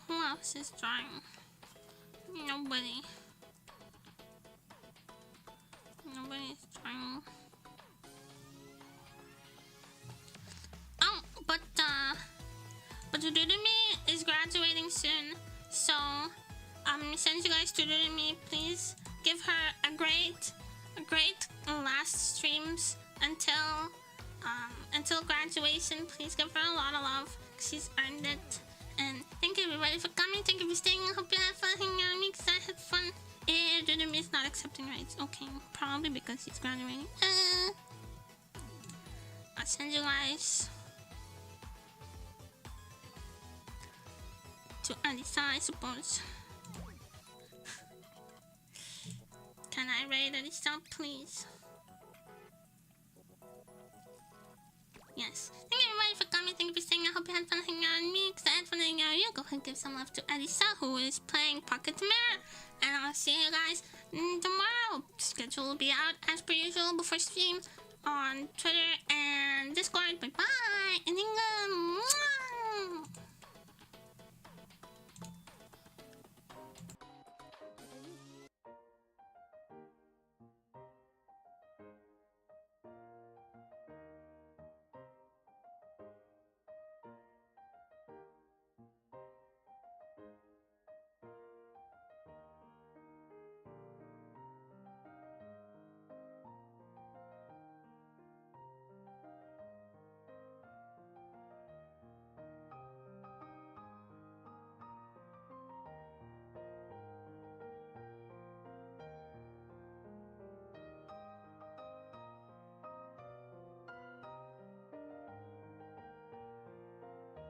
Who else is drawing? Nobody. Nobody's drawing. Oh, but Tududumi is graduating soon, so since you guys Tududumi, please give her a great last streams until graduation. Please give her a lot of love. She's earned it. And thank you everybody for coming. Thank you for staying. I hope you had fun hanging out with me because I had fun. Tududumi is not accepting rights. Okay, probably because she's graduating. I'll send you guys to Alisa, I suppose. Can I raid Alisa, please? Yes. Thank you everybody for coming. Thank you for staying. I hope you had fun hanging out with me because I had fun hanging out with you. Go ahead and give some love to Alisa, who is playing Pocket Mirror. And I'll see you guys tomorrow. Schedule will be out as per usual before stream on Twitter and Discord. Bye bye. And then,